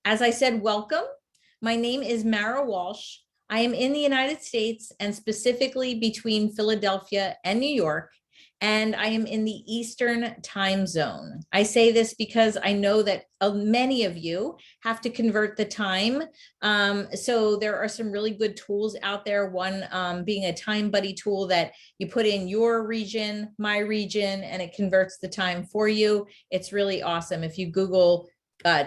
As I said, welcome. My name is Mara Walsh. I am in the United States and specifically between Philadelphia and New York, and I am in the Eastern time zone. I say this because I know that many of you have to convert the time. So there are some really good tools out there. One being a Time Buddy tool that you put in your region, my region, and it converts the time for you. It's really awesome. If you Google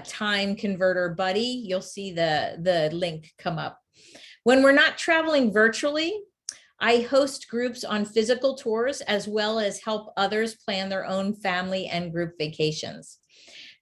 time converter buddy, you'll see the link come up. When we're not traveling virtually, I host groups on physical tours as well as help others plan their own family and group vacations.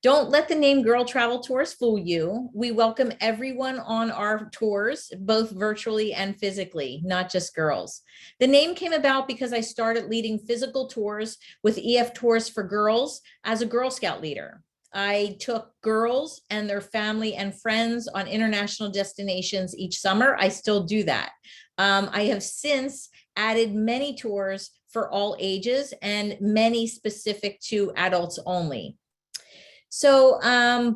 Don't let the name Girl Travel Tours fool you. We welcome everyone on our tours, both virtually and physically, not just girls. The name came about because I started leading physical tours with EF Tours for Girls as a Girl Scout leader. I took girls and their family and friends on international destinations each summer. I still do that. I have since added many tours for all ages and many specific to adults only. So,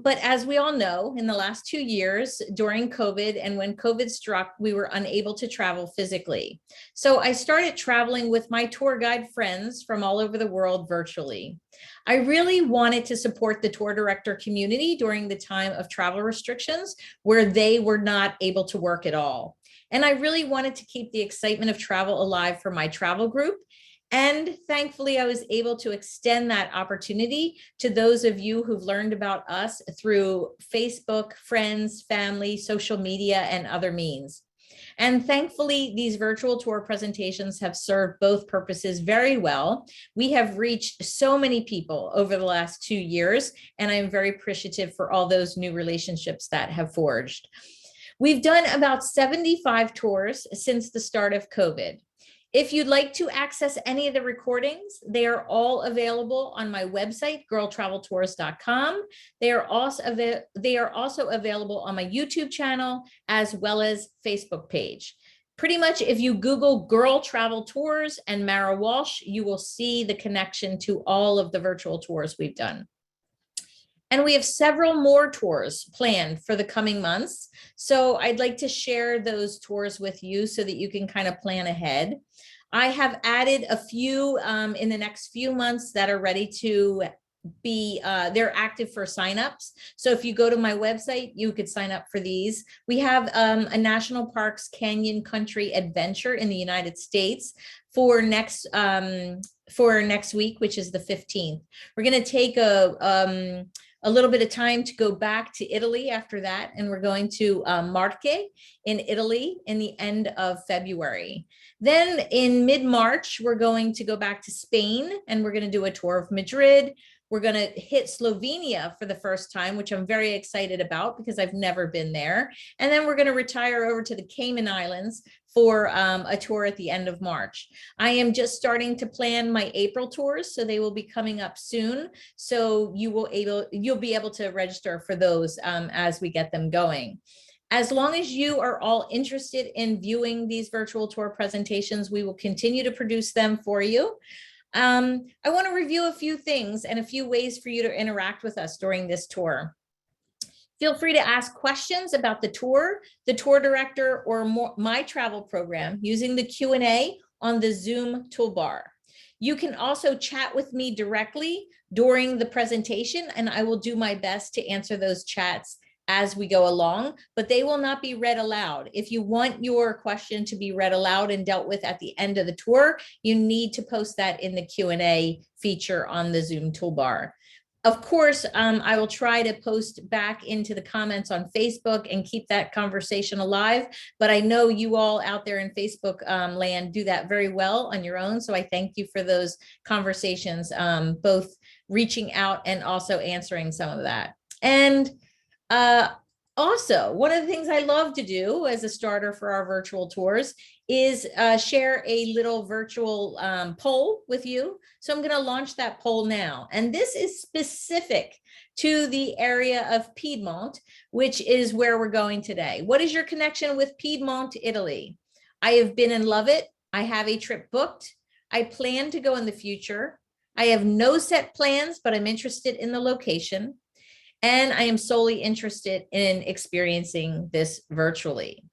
but as we all know, in the last 2 years during COVID and when COVID struck, we were unable to travel physically. So I started traveling with my tour guide friends from all over the world virtually. I really wanted to support the tour director community during the time of travel restrictions where they were not able to work at all. And I really wanted to keep the excitement of travel alive for my travel group. And thankfully, I was able to extend that opportunity to those of you who've learned about us through Facebook, friends, family, social media, and other means. And thankfully, these virtual tour presentations have served both purposes very well. We have reached so many people over the last 2 years, and I'm very appreciative for all those new relationships that have forged. We've done about 75 tours since the start of COVID. If you'd like to access any of the recordings, they are all available on my website, girltraveltours.com. They are also available on my YouTube channel as well as Facebook page. Pretty much if you Google Girl Travel Tours and Mara Walsh, you will see the connection to all of the virtual tours we've done. And we have several more tours planned for the coming months. So I'd like to share those tours with you so that you can kind of plan ahead. I have added a few in the next few months that are ready to be, they're active for signups. So if you go to my website, you could sign up for these. We have a National Parks Canyon Country Adventure in the United States for next week, which is the 15th. We're going to take a little bit of time to go back to Italy after that. And we're going to Marche in Italy in the end of February. Then in mid-March, we're going to go back to Spain and we're going to do a tour of Madrid. We're going to hit Slovenia for the first time, which I'm very excited about because I've never been there. And then we're going to retire over to the Cayman Islands for a tour at the end of March. I am just starting to plan my April tours, so they will be coming up soon. So you'll be able to register for those as we get them going. As long as you are all interested in viewing these virtual tour presentations, we will continue to produce them for you. I want to review a few things and a few ways for you to interact with us during this tour. Feel free to ask questions about the tour director, or my travel program using the Q&A on the Zoom toolbar. You can also chat with me directly during the presentation, and I will do my best to answer those chats as we go along, but they will not be read aloud. If you want your question to be read aloud and dealt with at the end of the tour, you need to post that in the Q&A feature on the Zoom toolbar. Of course, I will try to post back into the comments on Facebook and keep that conversation alive, but I know you all out there in Facebook land do that very well on your own. So I thank you for those conversations, both reaching out and also answering some of that. And also, one of the things I love to do as a starter for our virtual tours is share a little virtual poll with you. So I'm going to launch that poll now. And this is specific to the area of Piedmont, which is where we're going today. What is your connection with Piedmont, Italy? I have been and love it. I have a trip booked. I plan to go in the future. I have no set plans, but I'm interested in the location. and I am solely interested in experiencing this virtually.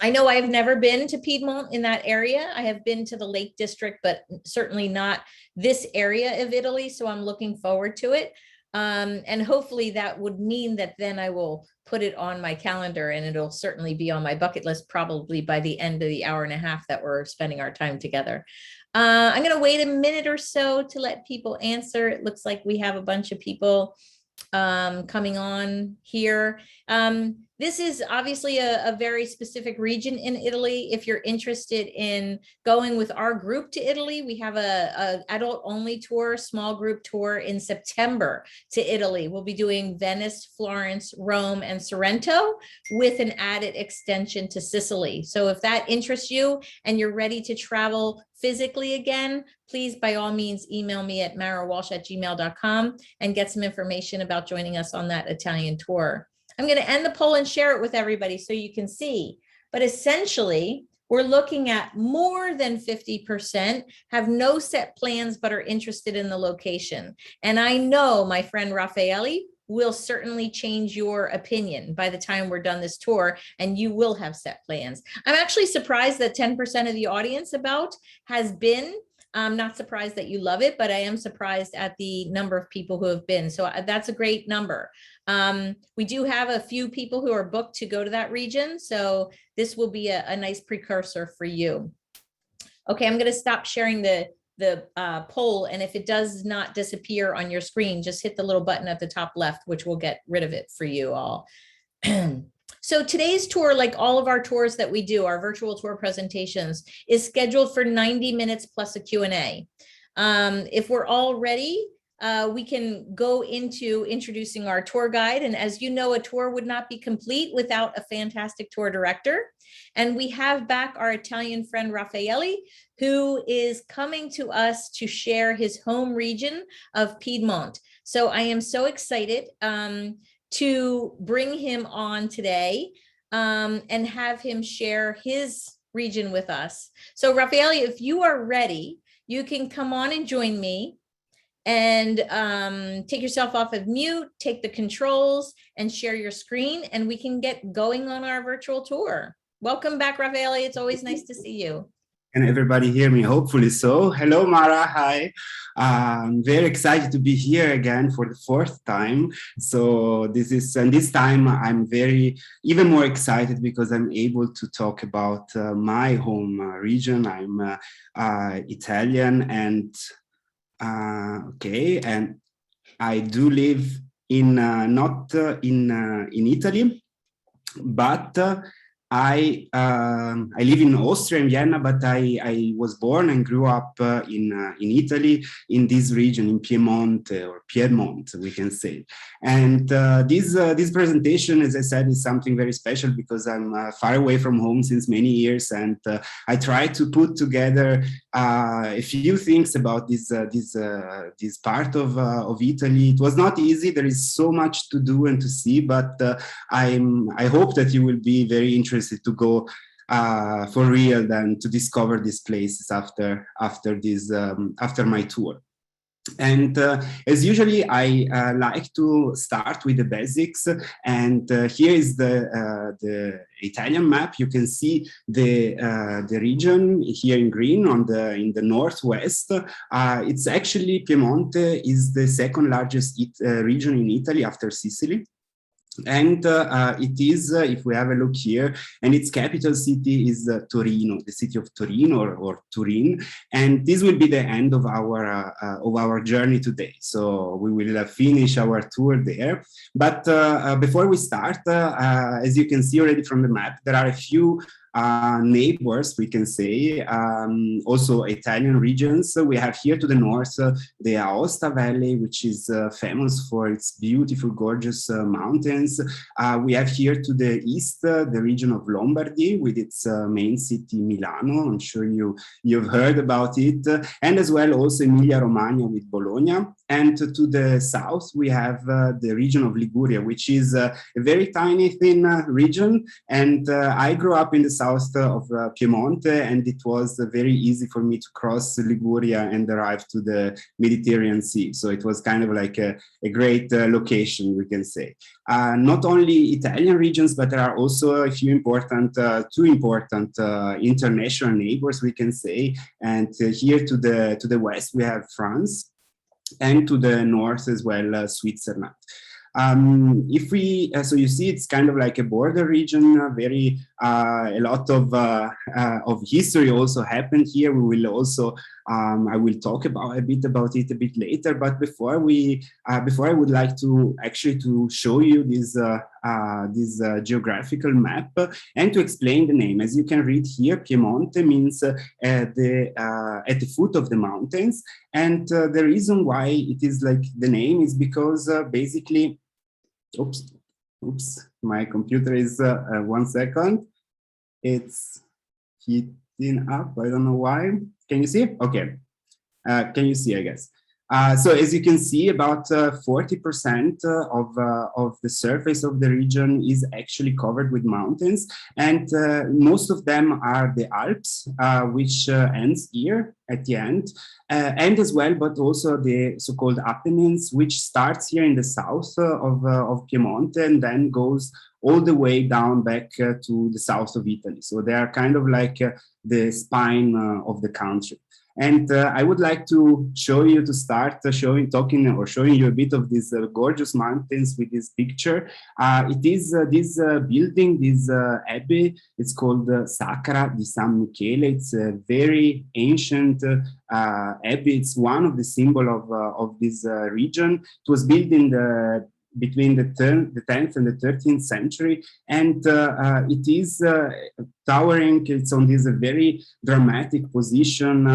I know I have never been to Piedmont in that area. I have been to the Lake District, but certainly not this area of Italy. So I'm looking forward to it. And hopefully that would mean that then I will put it on my calendar, and it'll certainly be on my bucket list probably by the end of the hour and a half that we're spending our time together. I'm going to wait a minute or so to let people answer. It looks like we have a bunch of people coming on here. This is obviously a very specific region in Italy. If you're interested in going with our group to Italy, we have a adult only tour, small group tour in September to Italy. We'll be doing Venice, Florence, Rome, and Sorrento with an added extension to Sicily. So if that interests you and you're ready to travel physically again, please by all means email me at marawalsh@gmail.com and get some information about joining us on that Italian tour. I'm going to end the poll and share it with everybody so you can see. But essentially, we're looking at more than 50% have no set plans but are interested in the location. And I know my friend Raffaele will certainly change your opinion by the time we're done this tour, and you will have set plans. I'm actually surprised that 10% of the audience has been. I'm not surprised that you love it, but I am surprised at the number of people who have been. So that's a great number. We do have a few people who are booked to go to that region. So this will be a nice precursor for you. Okay, I'm going to stop sharing the poll. And if it does not disappear on your screen, just hit the little button at the top left, which will get rid of it for you all. So today's tour, like all of our tours that we do, our virtual tour presentations, is scheduled for 90 minutes plus a Q&A. If we're all ready, we can go into introducing our tour guide. And as you know, a tour would not be complete without a fantastic tour director. And we have back our Italian friend Raffaele, who is coming to us to share his home region of Piedmont. So I am so excited to bring him on today and have him share his region with us. So Raffaele, if you are ready, you can come on and join me and take yourself off of mute, take the controls and share your screen, and we can get going on our virtual tour. Welcome back, Raffaele. It's always nice to see you. Can everybody hear me? Hopefully so. Hello, Mara. Hi. I'm very excited to be here again for the fourth time. So this time I'm even more excited because I'm able to talk about my home region. I'm Italian and and I do live in not in Italy, but I live in Austria, in Vienna, but I was born and grew up in Italy, in this region, in Piemonte or Piedmont, we can say. And this presentation, as I said, is something very special because I'm far away from home since many years, and I try to put together a few things about this part of Italy. It was not easy. There is so much to do and to see, but I hope that you will be very interested to go for real and to discover these places after my tour. And as usually, I like to start with the basics. And here is the Italian map. You can see the region here in green in the northwest. It's actually Piemonte is the second largest region in Italy after Sicily. And it is, if we have a look here, and its capital city is Torino, the city of Torino or Turin. And this will be the end of our journey today. So we will finish our tour there. But before we start, as you can see already from the map, there are a few neighbors, we can say, also Italian regions. So we have here to the north the Aosta Valley, which is famous for its beautiful, gorgeous mountains. We have here to the east the region of Lombardy with its main city Milano. I'm sure you've heard about it, and as well also Emilia-Romagna with Bologna. And to the south we have the region of Liguria, which is a very tiny, thin region. And I grew up in the south south of Piemonte, and it was very easy for me to cross Liguria and arrive to the Mediterranean Sea. So it was kind of like a great location, we can say. Not only Italian regions, but there are also a few important, two important international neighbors, we can say. And here to the west, we have France, and to the north as well, Switzerland. If we, so you see, it's kind of like a border region, a lot of history also happened here. We will also, I will talk about a bit about it a bit later, but before I would like to actually to show you this geographical map and to explain the name. As you can read here, Piemonte means at the foot of the mountains, and the reason why it is like the name is because basically, oops, my computer is 1 second. It's heating up. I don't know why. Can you see? Okay. Can you see, I guess? So as you can see, about 40% of the surface of the region is actually covered with mountains, and most of them are the Alps, which ends here at the end, and as well, but also the so-called Apennines, which starts here in the south of Piemonte and then goes all the way down back to the south of Italy. So they are kind of like the spine of the country. And I would like to show you, to start showing you a bit of these gorgeous mountains with this picture. It is this building, this abbey, it's called Sacra di San Michele. It's a very ancient abbey. It's one of the symbol of this region. It was built in between the 10th and the 13th century, and it is towering. It's on this very dramatic position,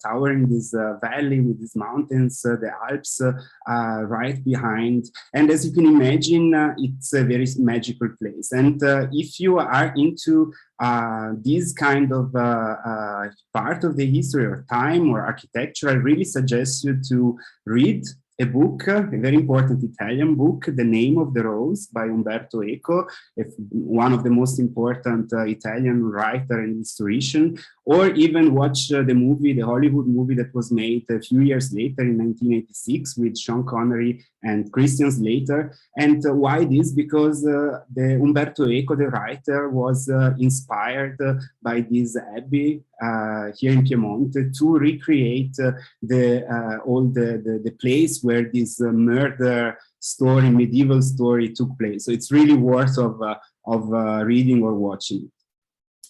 towering this valley with these mountains, the Alps right behind. And as you can imagine, it's a very magical place. And if you are into this kind of part of the history or time or architecture, I really suggest you to read a book, a very important Italian book, The Name of the Rose by Umberto Eco, one of the most important Italian writer and historian, or even watch the Hollywood movie that was made a few years later in 1986 with Sean Connery and Christian Slater. And why this? Because the Umberto Eco, the writer, was inspired by this abbey here in Piemonte to recreate the place where this medieval story took place. So it's really worth of reading or watching.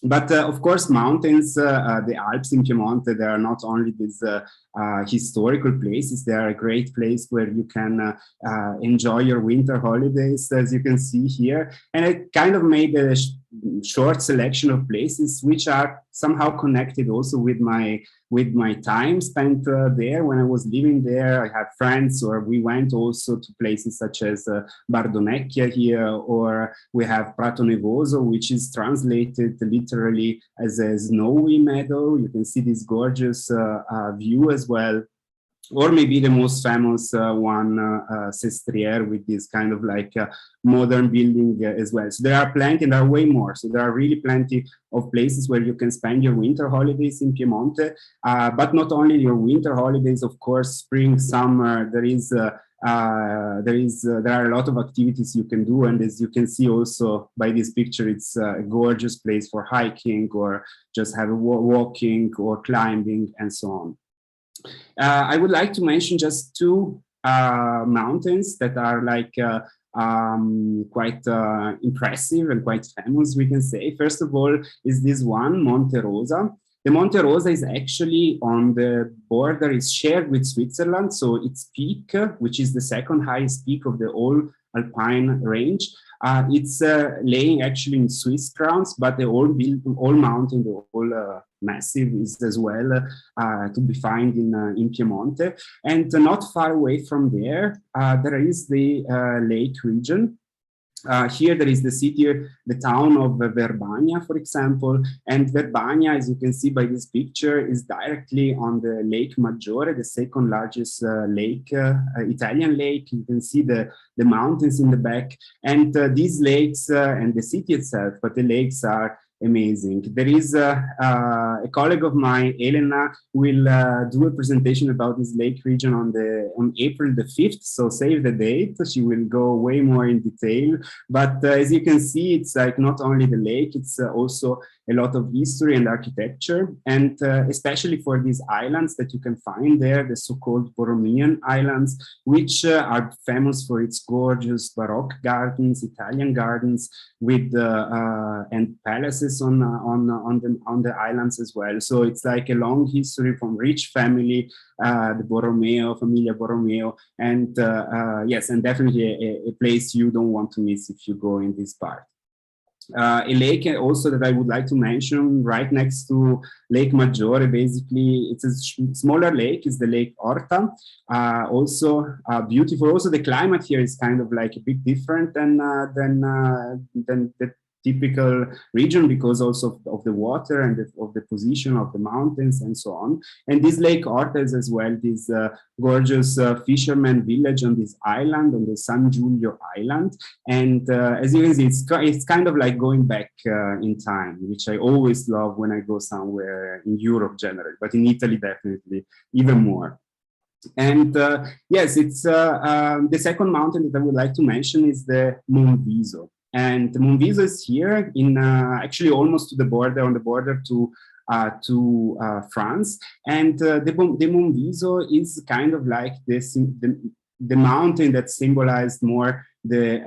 But of course, mountains, the Alps in Piemonte, they are not only these historical places, they are a great place where you can enjoy your winter holidays, as you can see here. And I kind of made a short selection of places which are somehow connected also with my time spent there. When I was living there, I had friends, or we went also to places such as Bardonecchia here, or we have Prato Nevoso, which is translated literally as a snowy meadow. You can see this gorgeous view as well. Or maybe the most famous one, Sestriere, with this kind of like modern building as well. So there are plenty, and there are way more. So there are really plenty of places where you can spend your winter holidays in Piemonte, but not only your winter holidays, of course, spring, summer, there are a lot of activities you can do. And as you can see also by this picture, it's a gorgeous place for hiking or just have a walking or climbing and so on. I would like to mention just two mountains that are like quite impressive and quite famous, we can say. First of all is this one, Monte Rosa. The Monte Rosa is actually on the border, it's shared with Switzerland. So its peak, which is the second highest peak of the whole Alpine range, it's laying actually in Swiss grounds, but the whole mountain, the whole massive is as well to be found in Piemonte. And not far away from there, there is the lake region. Here there is the city, the town of Verbania, for example, and Verbania, as you can see by this picture, is directly on the Lake Maggiore, the second largest lake, Italian lake. You can see the mountains in the back, and these lakes and the city itself, but the lakes are amazing. There is a colleague of mine, Elena, will do a presentation about this lake region on April the 5th. So save the date. She will go way more in detail. But as you can see, it's like not only the lake, it's also a lot of history and architecture, and especially for these islands that you can find there, the so-called Boromian Islands, which are famous for its gorgeous Baroque gardens, Italian gardens, with and palaces on the islands as well. So it's like a long history from rich family, the Borromeo, Famiglia Borromeo, and yes, and definitely a place you don't want to miss if you go in this part. A lake also that I would like to mention right next to Lake Maggiore, basically it's a smaller lake, is the Lake Orta. Also beautiful. Also the climate here is kind of like a bit different than the typical region, because also of the water and of the position of the mountains and so on. And this Lake Orta is as well this gorgeous fisherman village on this island, on the San Giulio Island. And as you can see, it's kind of like going back in time, which I always love when I go somewhere in Europe generally, but in Italy definitely even more. And yes, it's the second mountain that I would like to mention is the Monviso. And Monviso is here in actually almost to the border, on the border to France. And the Monviso is kind of like this, the mountain that symbolized more the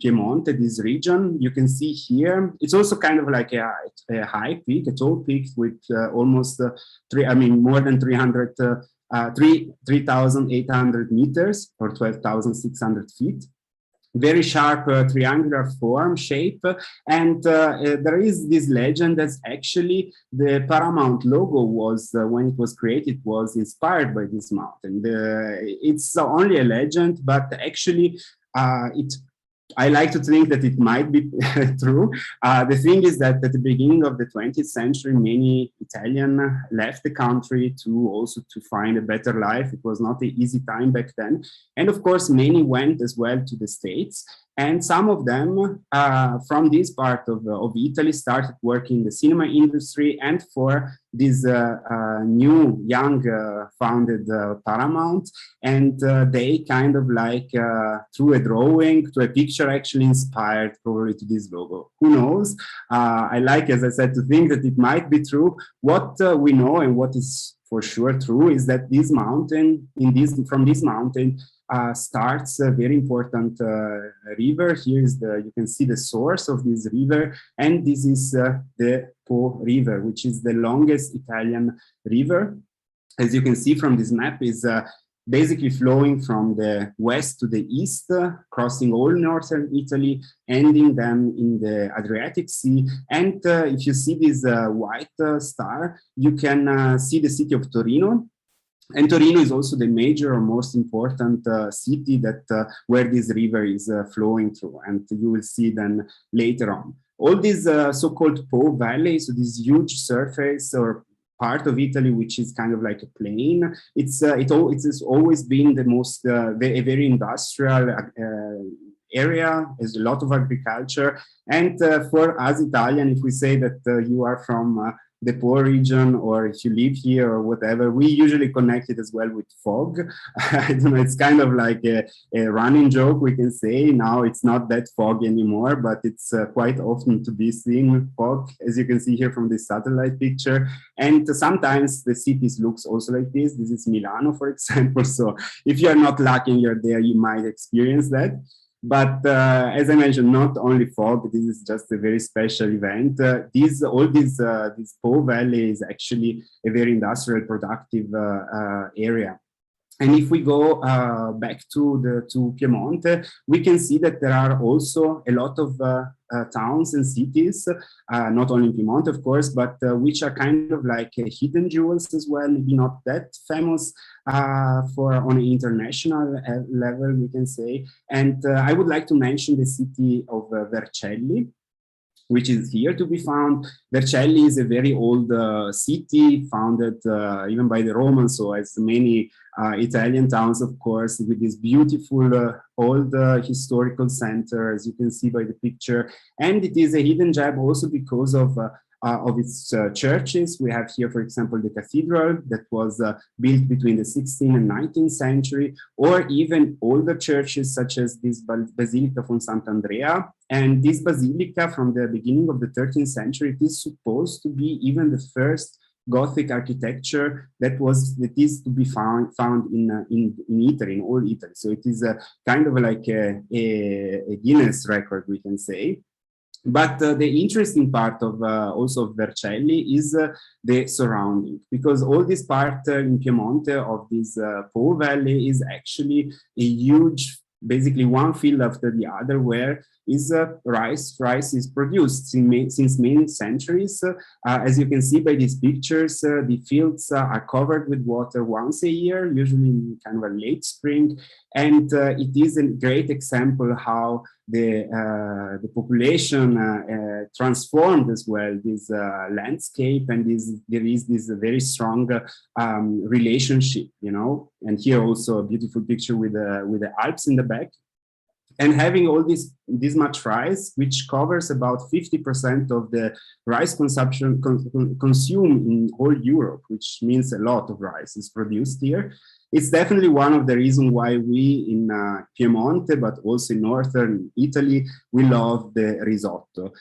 Piemonte, this region. You can see here, it's also kind of like a high peak, a tall peak with almost more than 3,800 meters or 12,600 feet. Very sharp triangular form, shape, and there is this legend that actually the Paramount logo was, when it was created, was inspired by this mountain. It's only a legend, but actually I like to think that it might be true. The thing is that at the beginning of the 20th century, many Italians left the country to find a better life. It was not an easy time back then. And of course, many went as well to the States. And some of them from this part of Italy started working in the cinema industry and for this new, young founded Paramount. And they kind of like, through a drawing, to a picture, actually inspired probably to this logo. Who knows? I like, as I said, to think that it might be true. What we know and what is for sure true is that this mountain, from this mountain, starts a very important river. Here is you can see the source of this river, and this is the Po River, which is the longest Italian river. As you can see from this map, is basically flowing from the west to the east, crossing all northern Italy, ending them in the Adriatic Sea. And if you see this white star, you can see the city of Torino. And Torino is also the major or most important city that where this river is flowing through, and you will see then later on. All these so-called Po Valley, so this huge surface or part of Italy, which is kind of like a plain, it has always been the most a very industrial area. There's a lot of agriculture, and for us Italian, if we say that you are from the Po region, or if you live here or whatever, we usually connect it as well with fog. I don't know, it's kind of like a running joke, we can say. Now it's not that foggy anymore, but it's quite often to be seen fog, as you can see here from this satellite picture. And sometimes the cities looks also like this. This is Milano, for example. So if you're not lucky and you're there, you might experience that. But as I mentioned, not only fog, this is just a very special event. This Po Valley is actually a very industrial, productive area. And if we go back to Piemonte, we can see that there are also a lot of towns and cities, not only in Piemonte, of course, but which are kind of like hidden jewels as well, maybe not that famous on an international level, we can say. And I would like to mention the city of Vercelli. which is here to be found. Vercelli is a very old city, founded even by the Romans, so as many Italian towns, of course, with this beautiful old historical center, as you can see by the picture. And it is a hidden gem also because of its churches. We have here, for example, the cathedral that was built between the 16th and 19th century, or even older churches such as this Basilica from Sant'Andrea. And this basilica from the beginning of the 13th century, it is supposed to be even the first Gothic architecture that is to be found in Italy, in all Italy. So it is a kind of like a Guinness record, we can say. But the interesting part of also of Vercelli is the surrounding, because all this part in Piemonte of this Po Valley is actually a huge, basically one field after the other, where is rice. Rice is produced since many centuries. As you can see by these pictures, the fields are covered with water once a year, usually in kind of a late spring. And it is a great example how the population transformed as well this landscape, and there is this very strong relationship, you know. And here also a beautiful picture with the Alps in the back. And having all this much rice, which covers about 50% of the rice consumption consumed in whole Europe, which means a lot of rice is produced here. It's definitely one of the reasons why we in Piemonte, but also in northern Italy, we love the risotto.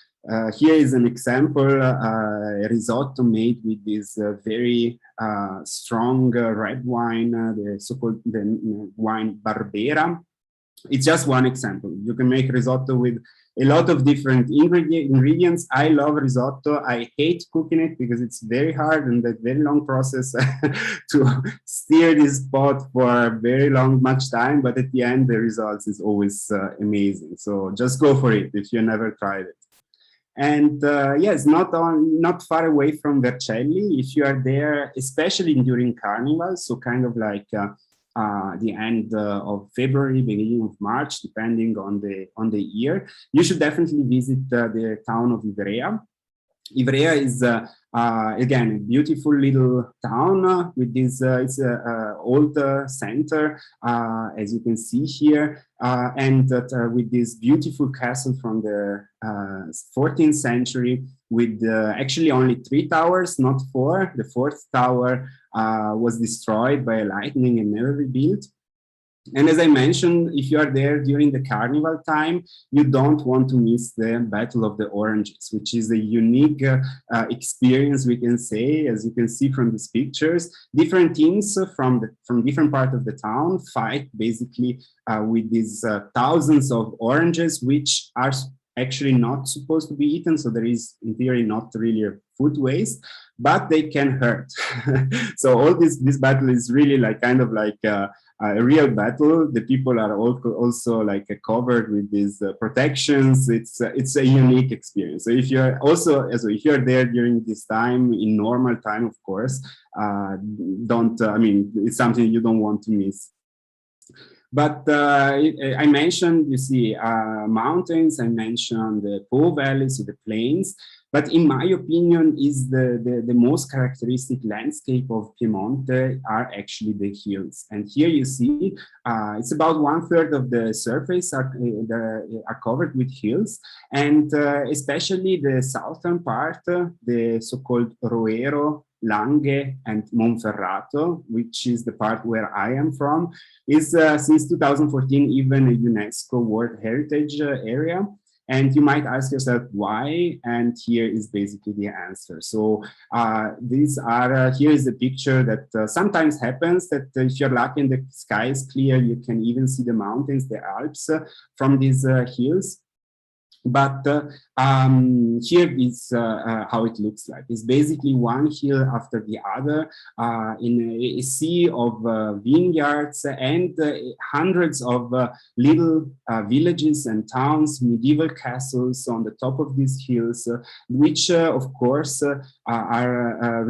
Here is an example, a risotto made with this very strong red wine, the so-called wine Barbera. It's just one example. You can make risotto with a lot of different ingredients. I love risotto. I hate cooking it because it's very hard and a very long process to steer this pot for very much time. But at the end, the results is always amazing. So just go for it if you never tried it. And yes, not far away from Vercelli, if you are there, especially during Carnival, so kind of like the end of February, beginning of March, depending on the year, you should definitely visit the town of Ivrea. Ivrea is again a beautiful little town with this it's an old center, as you can see here, and with this beautiful castle from the 14th century, with actually only 3 towers, not 4. The 4th tower was destroyed by lightning and never rebuilt. And as I mentioned, if you are there during the carnival time, you don't want to miss the Battle of the Oranges, which is a unique experience, we can say, as you can see from these pictures. Different teams from different parts of the town fight basically with these thousands of oranges, which are actually not supposed to be eaten. So there is, in theory, not really a food waste, but they can hurt. So all this battle is really like kind of like a real battle. The people are also like covered with these protections. It's a unique experience. So if you're if you're there during this time, in normal time, of course, it's something you don't want to miss. But I mentioned, you see, mountains, I mentioned the Po Valley, so the plains, but in my opinion is the most characteristic landscape of Piemonte are actually the hills. And here you see, it's about 1/3 of the surface are covered with hills, and especially the southern part, the so-called Roero, Langhe and Monferrato, which is the part where I am from, is since 2014 even a UNESCO World Heritage Area. And you might ask yourself why, and here is basically the answer. So here is the picture that sometimes happens, that if you're lucky and the sky is clear, you can even see the mountains, the Alps, from these hills. But here is how it looks like. It's basically one hill after the other in a sea of vineyards and hundreds of little villages and towns, medieval castles on the top of these hills, which of course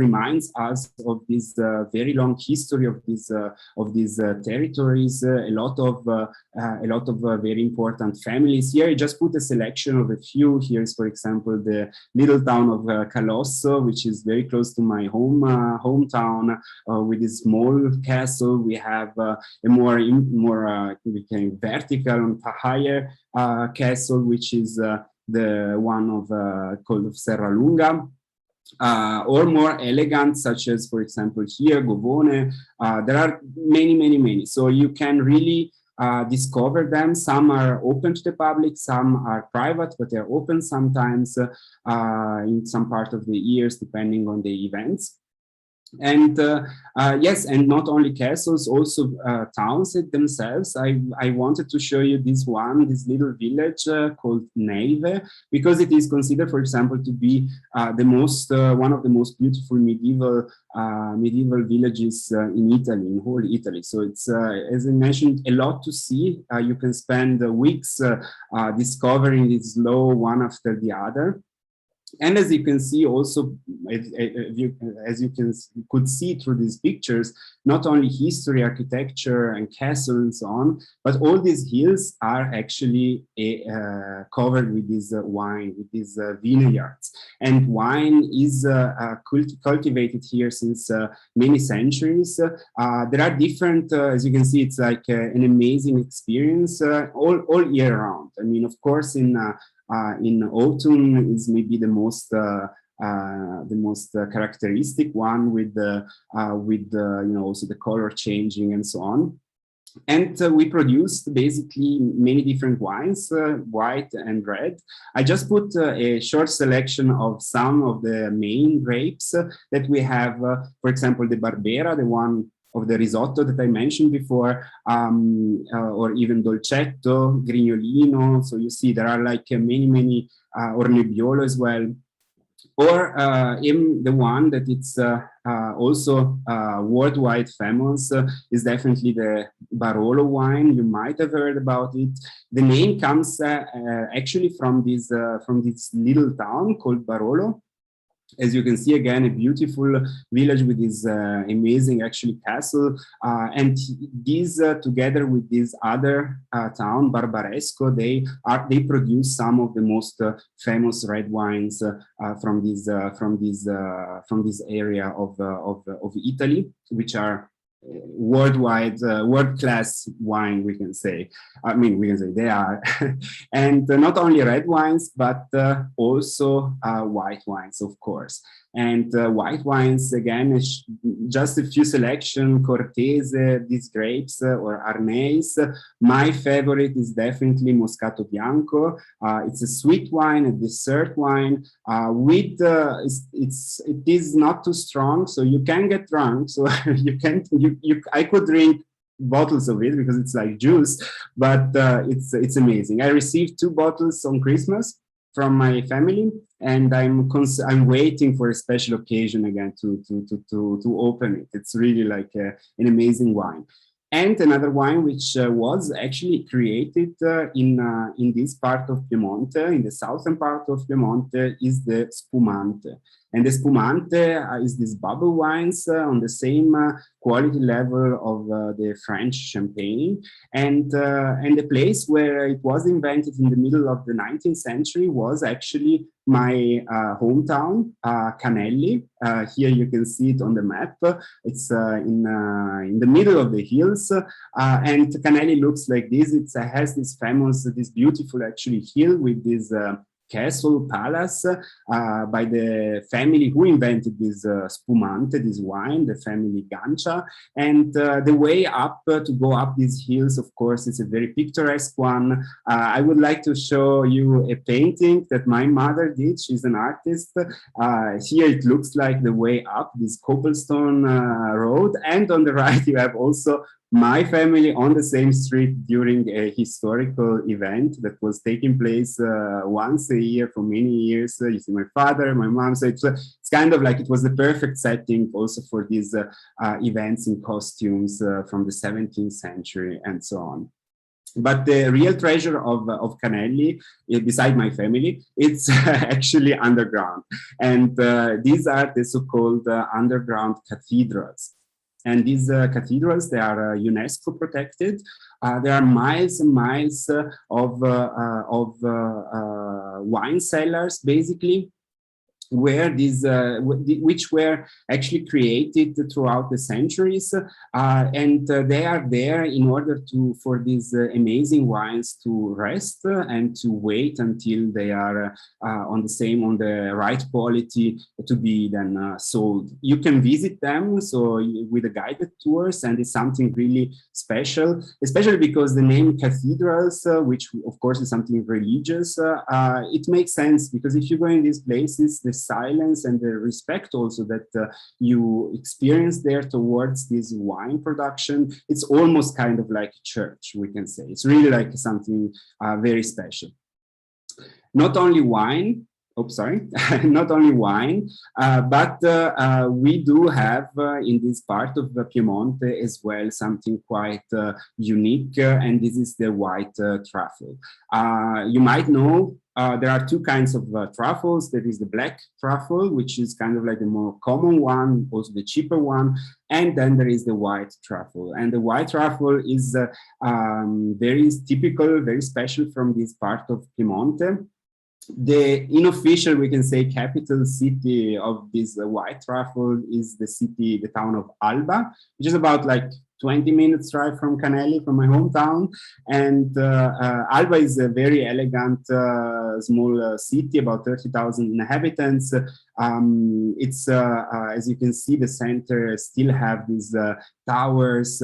reminds us of this very long history of these territories. A lot of very important families. Here I just put a selection selection of a few. Here is, for example, the little town of Calosso, which is very close to my hometown, with this small castle. We have a more vertical and higher castle, which is the one of called Serralunga. Or more elegant, such as, for example, here, Govone. There are many. So you can really discover them. Some are open to the public, some are private, but they're open sometimes in some part of the years, depending on the events. And yes, and not only castles, also towns themselves. I wanted to show you this little village called Neive, because it is considered, for example, to be one of the most beautiful medieval villages in Italy, in whole Italy. So it's, as I mentioned, a lot to see. You can spend weeks discovering this law one after the other. And as you can see also, as you could see through these pictures, not only history, architecture, and castles and so on, but all these hills are actually covered with this wine, with these vineyards. And wine is cultivated here since many centuries. There are different, as you can see, it's like an amazing experience all year round. I mean, of course, in autumn is maybe the most characteristic one, with also the color changing and so on. And we produced basically many different wines, white and red. I just put a short selection of some of the main grapes that we have. For example, the Barbera, the one of the risotto that I mentioned before, or even Dolcetto, Grignolino. So you see there are like many, or Nebbiolo as well. Or even the one that it's also worldwide famous is definitely the Barolo wine. You might have heard about it. The name comes actually from this little town called Barolo. As you can see, again, a beautiful village with this amazing, actually, castle. And these, together with this other town, Barbaresco, they produce some of the most famous red wines from this area of Italy, which are worldwide, world-class wine, we can say. I mean, we can say they are. And not only red wines, but also white wines, of course. And white wines, again, just a few selection, Cortese, these grapes, or Arneis. My favorite is definitely Moscato Bianco. It's a sweet wine, a dessert wine. It is not too strong, so you can get drunk. So I could drink bottles of it because it's like juice, but it's amazing. I received 2 bottles on Christmas from my family, and I'm waiting for a special occasion again to open it. It's really like an amazing wine. And another wine which was actually created in this part of Piemonte, in the southern part of Piemonte, is the Spumante. And the Spumante is these bubble wines on the same quality level of the French champagne. And the place where it was invented in the middle of the 19th century was actually my hometown, Canelli. Here you can see it on the map. It's in the middle of the hills, and Canelli looks like this. It has this beautiful actually hill with this castle palace by the family who invented this Spumante, this wine, the family Gancia. And the way up to go up these hills, of course, is a very picturesque one. I would like to show you a painting that my mother did. She's an artist. Here it looks like the way up this cobblestone road. And on the right, you have also my family on the same street during a historical event that was taking place once a year for many years. You see my father, my mom. So it's kind of like it was the perfect setting also for these events in costumes from the 17th century and so on. But the real treasure of Canelli, beside my family, it's actually underground. And these are the so-called underground cathedrals. And these cathedrals, they are UNESCO-protected. There are miles and miles of wine cellars, basically, where these which were actually created throughout the centuries, and they are there in order for these amazing wines to rest and to wait until they are on the right quality to be then sold. You can visit them with the guided tours, and it's something really special, especially because the name cathedrals, which of course is something religious, it makes sense, because if you go in these places, the silence and the respect also that you experience there towards this wine production, it's almost kind of like a church, we can say. It's really like something very special. Not only wine, not only wine, but we do have in this part of Piemonte as well something quite unique, and this is the white truffle. You might know there are two kinds of truffles. There is the black truffle, which is kind of like the more common one, also the cheaper one, and then there is the white truffle. And the white truffle is very typical, very special from this part of Piemonte. The unofficial, we can say, capital city of this white truffle is the town of Alba, which is about like 20 minutes drive from Canelli, from my hometown. And Alba is a very elegant small city, about 30,000 inhabitants. It's as you can see, the center still have these towers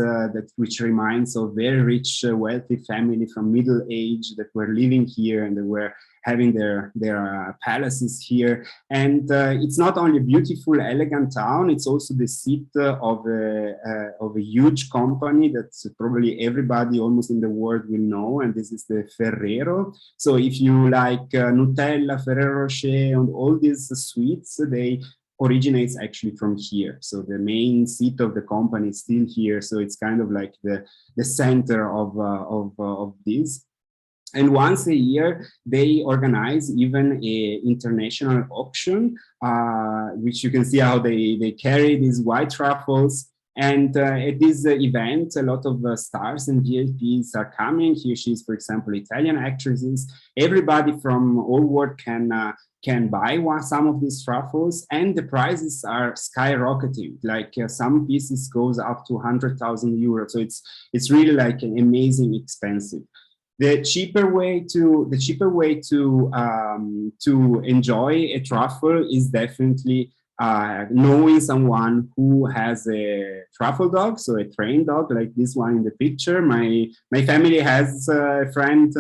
which reminds of very rich, wealthy family from Middle Age that were living here, and they were having their palaces here. And it's not only a beautiful, elegant town, it's also the seat of a huge company that probably everybody almost in the world will know, and this is the Ferrero. So if you like Nutella, Ferrero Rocher, and all these sweets, they originates actually from here. So the main seat of the company is still here. So it's kind of like the center of this. And once a year, they organize even an international auction, which you can see how they carry these white truffles. And at this event, a lot of stars and VIPs are coming. Here she is, for example, Italian actresses. Everybody from all world can buy some of these truffles, and the prices are skyrocketing. Like some pieces goes up to 100,000 euros. So it's really like an amazing expensive. The cheaper way to enjoy a truffle is definitely knowing someone who has a truffle dog, so a trained dog like this one in the picture. My family has a friend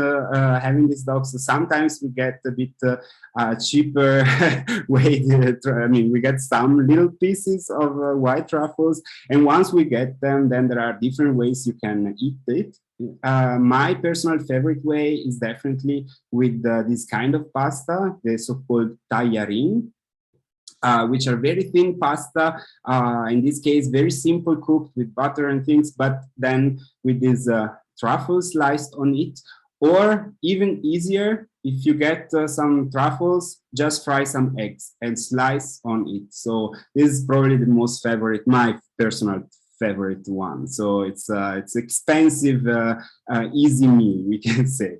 having this dog, so sometimes we get a bit cheaper way. I mean, we get some little pieces of white truffles, and once we get them, then there are different ways you can eat it. My personal favorite way is definitely with this kind of pasta, the so-called tagliarin, which are very thin pasta, in this case, very simple, cooked with butter and things, but then with these truffles sliced on it. Or even easier, if you get some truffles, just fry some eggs and slice on it. So this is probably the most favorite, my personal favorite one. So it's expensive, easy meal, we can say.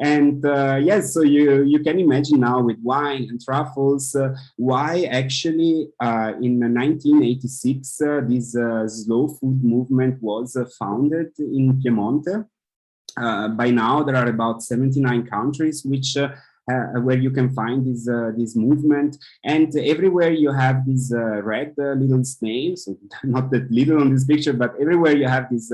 And yes, so you can imagine now with wine and truffles, why actually in 1986 this slow food movement was founded in Piemonte. By now there are about 79 countries which where you can find this movement, and everywhere you have these red little snails, not that little on this picture, but everywhere you have this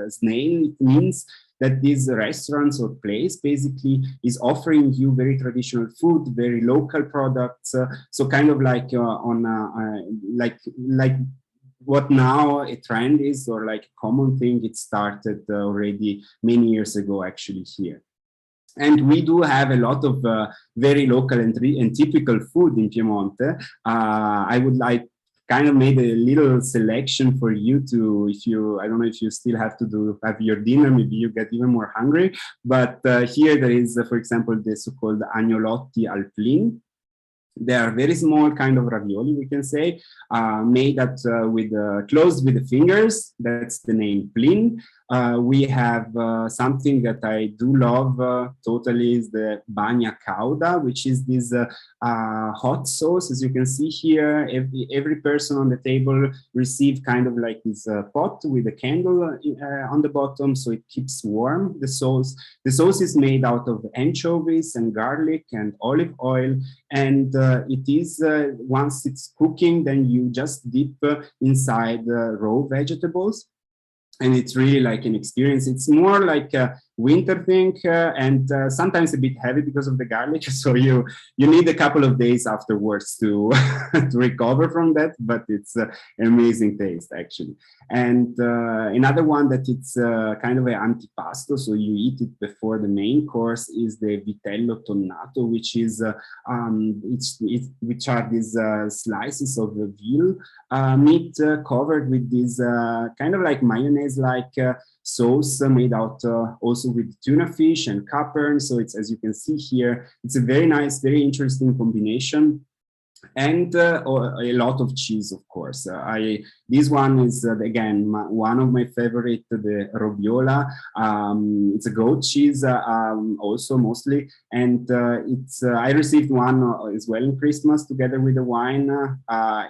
snail, it means that these restaurants or place basically is offering you very traditional food, very local products, so kind of like like what now a trend is, or like a common thing. It started already many years ago actually here. And we do have a lot of very local and typical food in Piemonte. I would like kind of made a little selection for you to, if you, I don't know if you still have to have your dinner, maybe you get even more hungry. But here there is, for example, the so-called agnolotti al plin. They are very small kind of ravioli, we can say, made at, closed with the fingers. That's the name plin. We have something that I do love totally is the bagna cauda, which is this hot sauce. As you can see here, every person on the table receive kind of like this pot with a candle on the bottom, so it keeps warm the sauce. The sauce is made out of anchovies and garlic and olive oil, and it is once it's cooking, then you just dip inside raw vegetables. And it's really like an experience. It's more like a winter thing and sometimes a bit heavy because of the garlic. So you need a couple of days afterwards to to recover from that. But it's an amazing taste actually. And another one that it's kind of an antipasto, so you eat it before the main course, is the vitello tonnato, which is which are these slices of veal meat covered with this kind of like mayonnaise-like sauce made out also with tuna fish and capern. So it's, as you can see here, it's a very nice, very interesting combination. And a lot of cheese, of course. This one is, again, one of my favorite, the Raviola. It's a goat cheese also mostly. And I received one as well in Christmas together with the wine.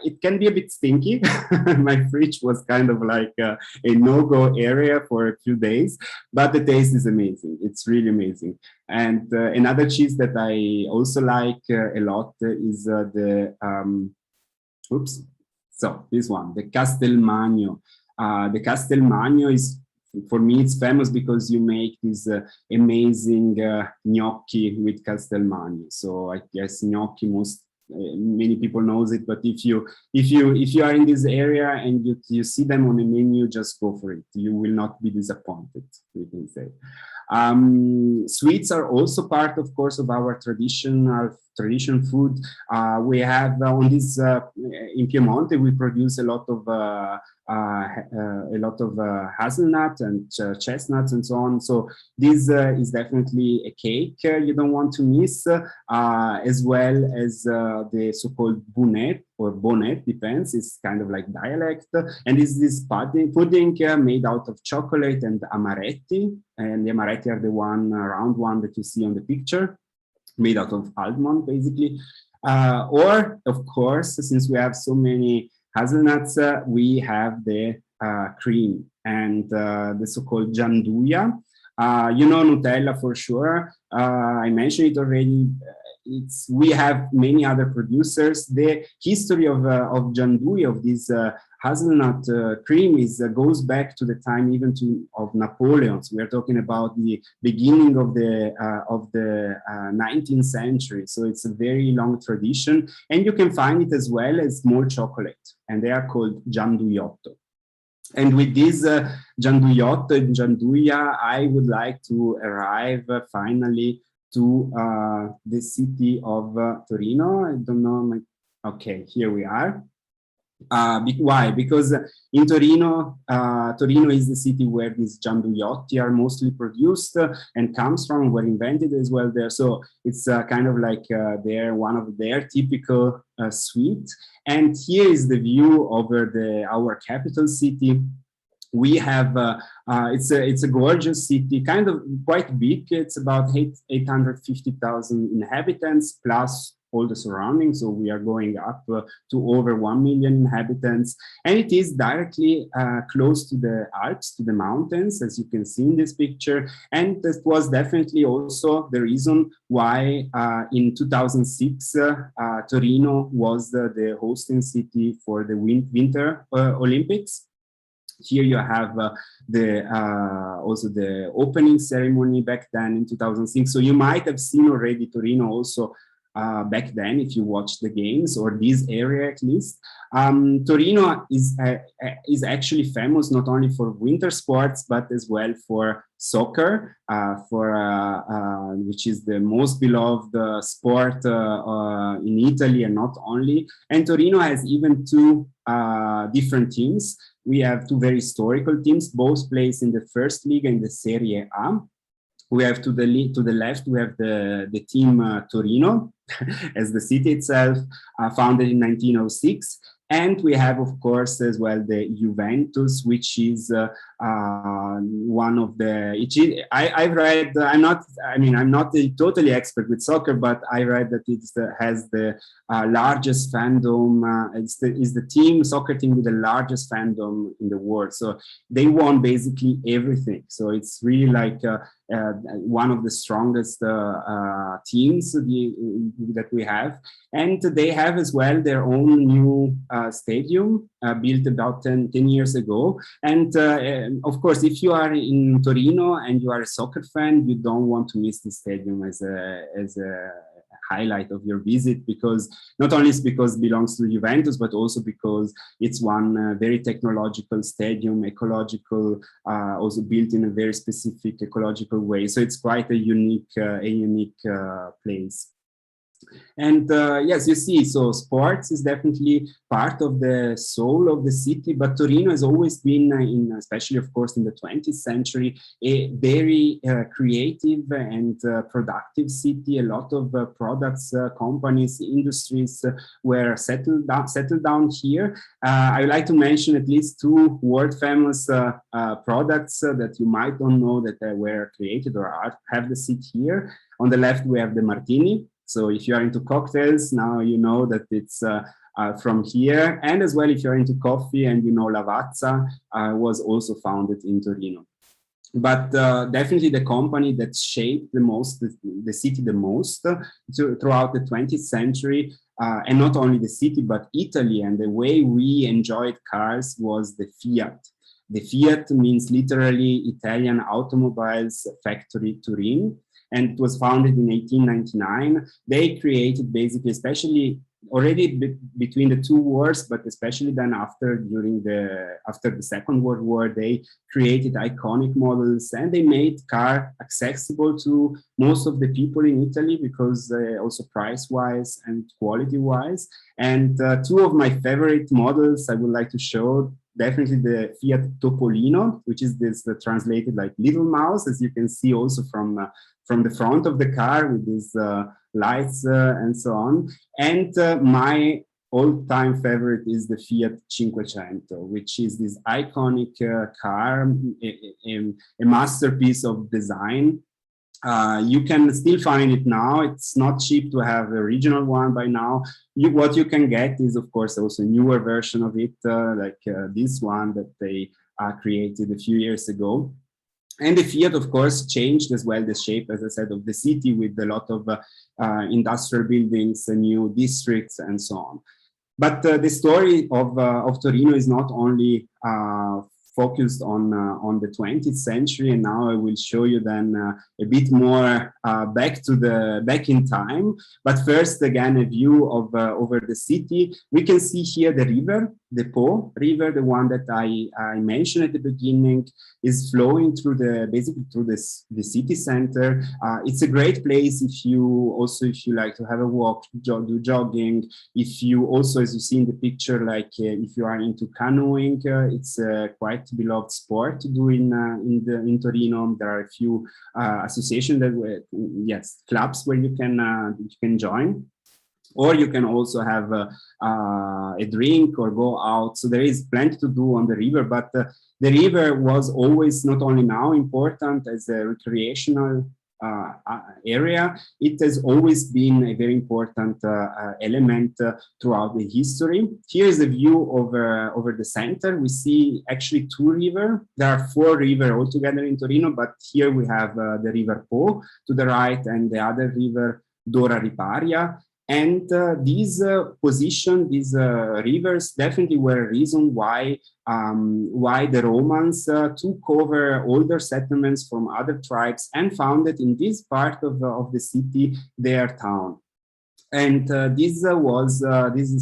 It can be a bit stinky. My fridge was kind of like a no-go area for a few days, but the taste is amazing. It's really amazing. And another cheese that I also like a lot is this one, the Castel Manio. The Castel Manio is, for me, it's famous because you make this amazing gnocchi with Castel Manio. So I guess gnocchi many people knows it, but if you are in this area and you see them on a menu, just go for it. You will not be disappointed, we can say. Sweets are also part, of course, of our tradition food. We have on this in Piemonte, we produce a lot of hazelnut and chestnuts and so on. So this is definitely a cake you don't want to miss, as well as the so-called bunnet or bonnet, depends. It's kind of like dialect, and this pudding made out of chocolate and amaretti. And the amaretti are the round one that you see on the picture, made out of almond, basically. Or, of course, since we have so many hazelnuts, we have the cream and the so-called gianduia. You know Nutella for sure. I mentioned it already. We have many other producers. The history of gianduia, of this hazelnut cream, goes back to the time even of Napoleon. So we are talking about the beginning of the 19th century. So it's a very long tradition, and you can find it as well as small chocolate, and they are called gianduiotto. And with this gianduiotto and gianduia, I would like to arrive finally to the city of Torino. I don't know. Okay, here we are. Why? Because in Torino, Torino is the city where these gianduiotti are mostly produced and comes from, were invented as well there. So it's kind of like one of their typical sweet. And here is the view over our capital city. We have, it's a gorgeous city, kind of quite big. It's about 850,000 inhabitants plus all the surroundings. So we are going up to over 1 million inhabitants. And it is directly close to the Alps, to the mountains, as you can see in this picture. And that was definitely also the reason why in 2006, Torino was the hosting city for the Winter Olympics. Here you have also the opening ceremony back then in 2006. So you might have seen already Torino also back then if you watched the games, or this area at least. Torino is actually famous not only for winter sports, but as well for soccer, which is the most beloved sport in Italy, and not only. And Torino has even two different teams. We have two very historical teams, both placed in the first league and the Serie A. We have to the left, we have the team Torino, as the city itself, founded in 1906. And we have, of course, as well, the Juventus, which is one of the. I've read. I'm not a totally expert with soccer, but I read that it has the largest fandom. Is the soccer team with the largest fandom in the world. So they won basically everything. So it's really like one of the strongest teams that we have. And they have as well their own new stadium built about 10 years ago. And of course, if you are in Torino and you are a soccer fan, you don't want to miss the stadium as a highlight of your visit, because not only it's because it belongs to Juventus, but also because it's one very technological stadium, ecological, also built in a very specific ecological way. So it's quite a unique place. And yes, you see, so sports is definitely part of the soul of the city, but Torino has always been, especially of course in the 20th century, a very creative and productive city. A lot of products, companies, industries were settled down here. I would like to mention at least two world famous products that you might not know that were created or have the seat here. On the left, we have the Martini. So if you are into cocktails, now you know that it's from here. And as well, if you're into coffee and you know Lavazza was also founded in Torino. But definitely the company that shaped the city the most throughout the 20th century, and not only the city, but Italy and the way we enjoyed cars was the Fiat. The Fiat means literally Italian Automobiles Factory Turin. And it was founded in 1899. They created basically, especially already between the two wars, but especially then after the Second World War, they created iconic models and they made car accessible to most of the people in Italy, because also price-wise and quality-wise. And two of my favorite models I would like to show. Definitely the Fiat Topolino, which is this translated like little mouse, as you can see also from the front of the car with these lights and so on. And my all-time favorite is the Fiat 500, which is this iconic car, a masterpiece of design. You can still find it now. It's not cheap to have the original one by now. What you can get is, of course, also a newer version of it, like this one that they created a few years ago. And the Fiat, of course, changed as well the shape, as I said, of the city with a lot of industrial buildings, new districts, and so on. But the story of Torino is not only focused on the 20th century, and now I will show you then a bit more back in time. But first, again, a view of over the city. We can see here the river, the Po River, the one that I mentioned at the beginning, is flowing through basically through the city center. It's a great place if you like to have a walk, do jogging. If you also, as you see in the picture, like if you are into canoeing, it's quite beloved sport to do in Torino. There are a few associations clubs where you can join. Or you can also have a drink or go out. So there is plenty to do on the river, but the river was always not only now important as a recreational area, it has always been a very important element throughout the history. Here's a view over the center. We see actually two rivers. There are four rivers altogether in Torino, but here we have the river Po to the right and the other river Dora Riparia. And these rivers definitely were a reason why the Romans took over older settlements from other tribes and founded in this part of the city their town. And this is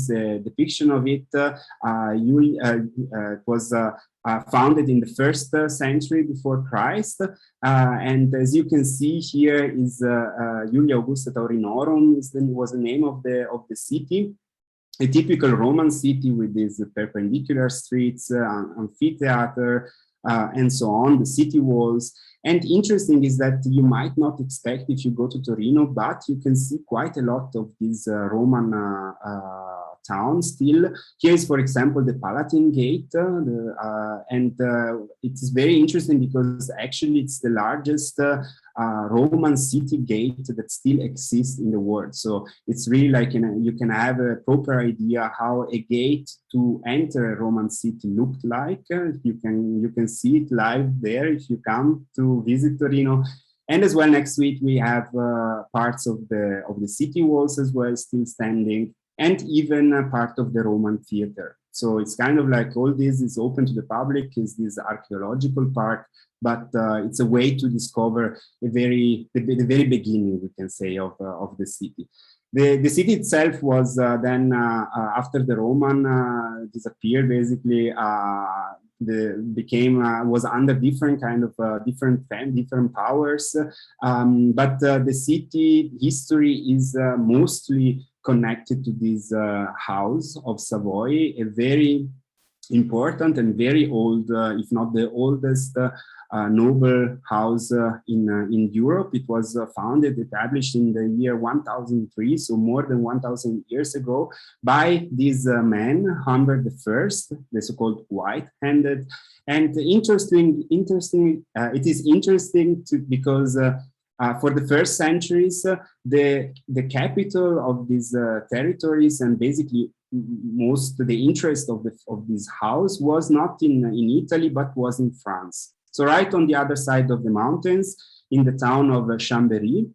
a depiction of it. It was founded in the first century before Christ. And as you can see here is Julia Augusta Taurinorum was the name of the city. A typical Roman city with these perpendicular streets, amphitheater, and so on, the city walls. And interesting is that you might not expect if you go to Torino, but you can see quite a lot of these Roman towns still. Here is, for example, the Palatine Gate, it is very interesting because actually it's the largest Roman city gate that still exists in the world. So it's really like you can have a proper idea how a gate to enter a Roman city looked like. You can see it live there if you come to visit Torino. And as well, next week we have parts of the city walls as well still standing, and even a part of the Roman theater. So it's kind of like all this is open to the public, is this archaeological part, but it's a way to discover the very beginning, we can say, of the city. The city itself was then, after the Roman disappeared, basically, was under different kind of different powers, but the city history is mostly connected to this house of Savoy, a very important and very old, if not the oldest noble house in Europe. It was established in the year 1003, so more than 1000 years ago, by this man, Humbert I, the so-called white-handed. And it is interesting because for the first centuries, the capital of these territories and basically the interest of this house was not in Italy, but was in France. So right on the other side of the mountains, in the town of Chambéry,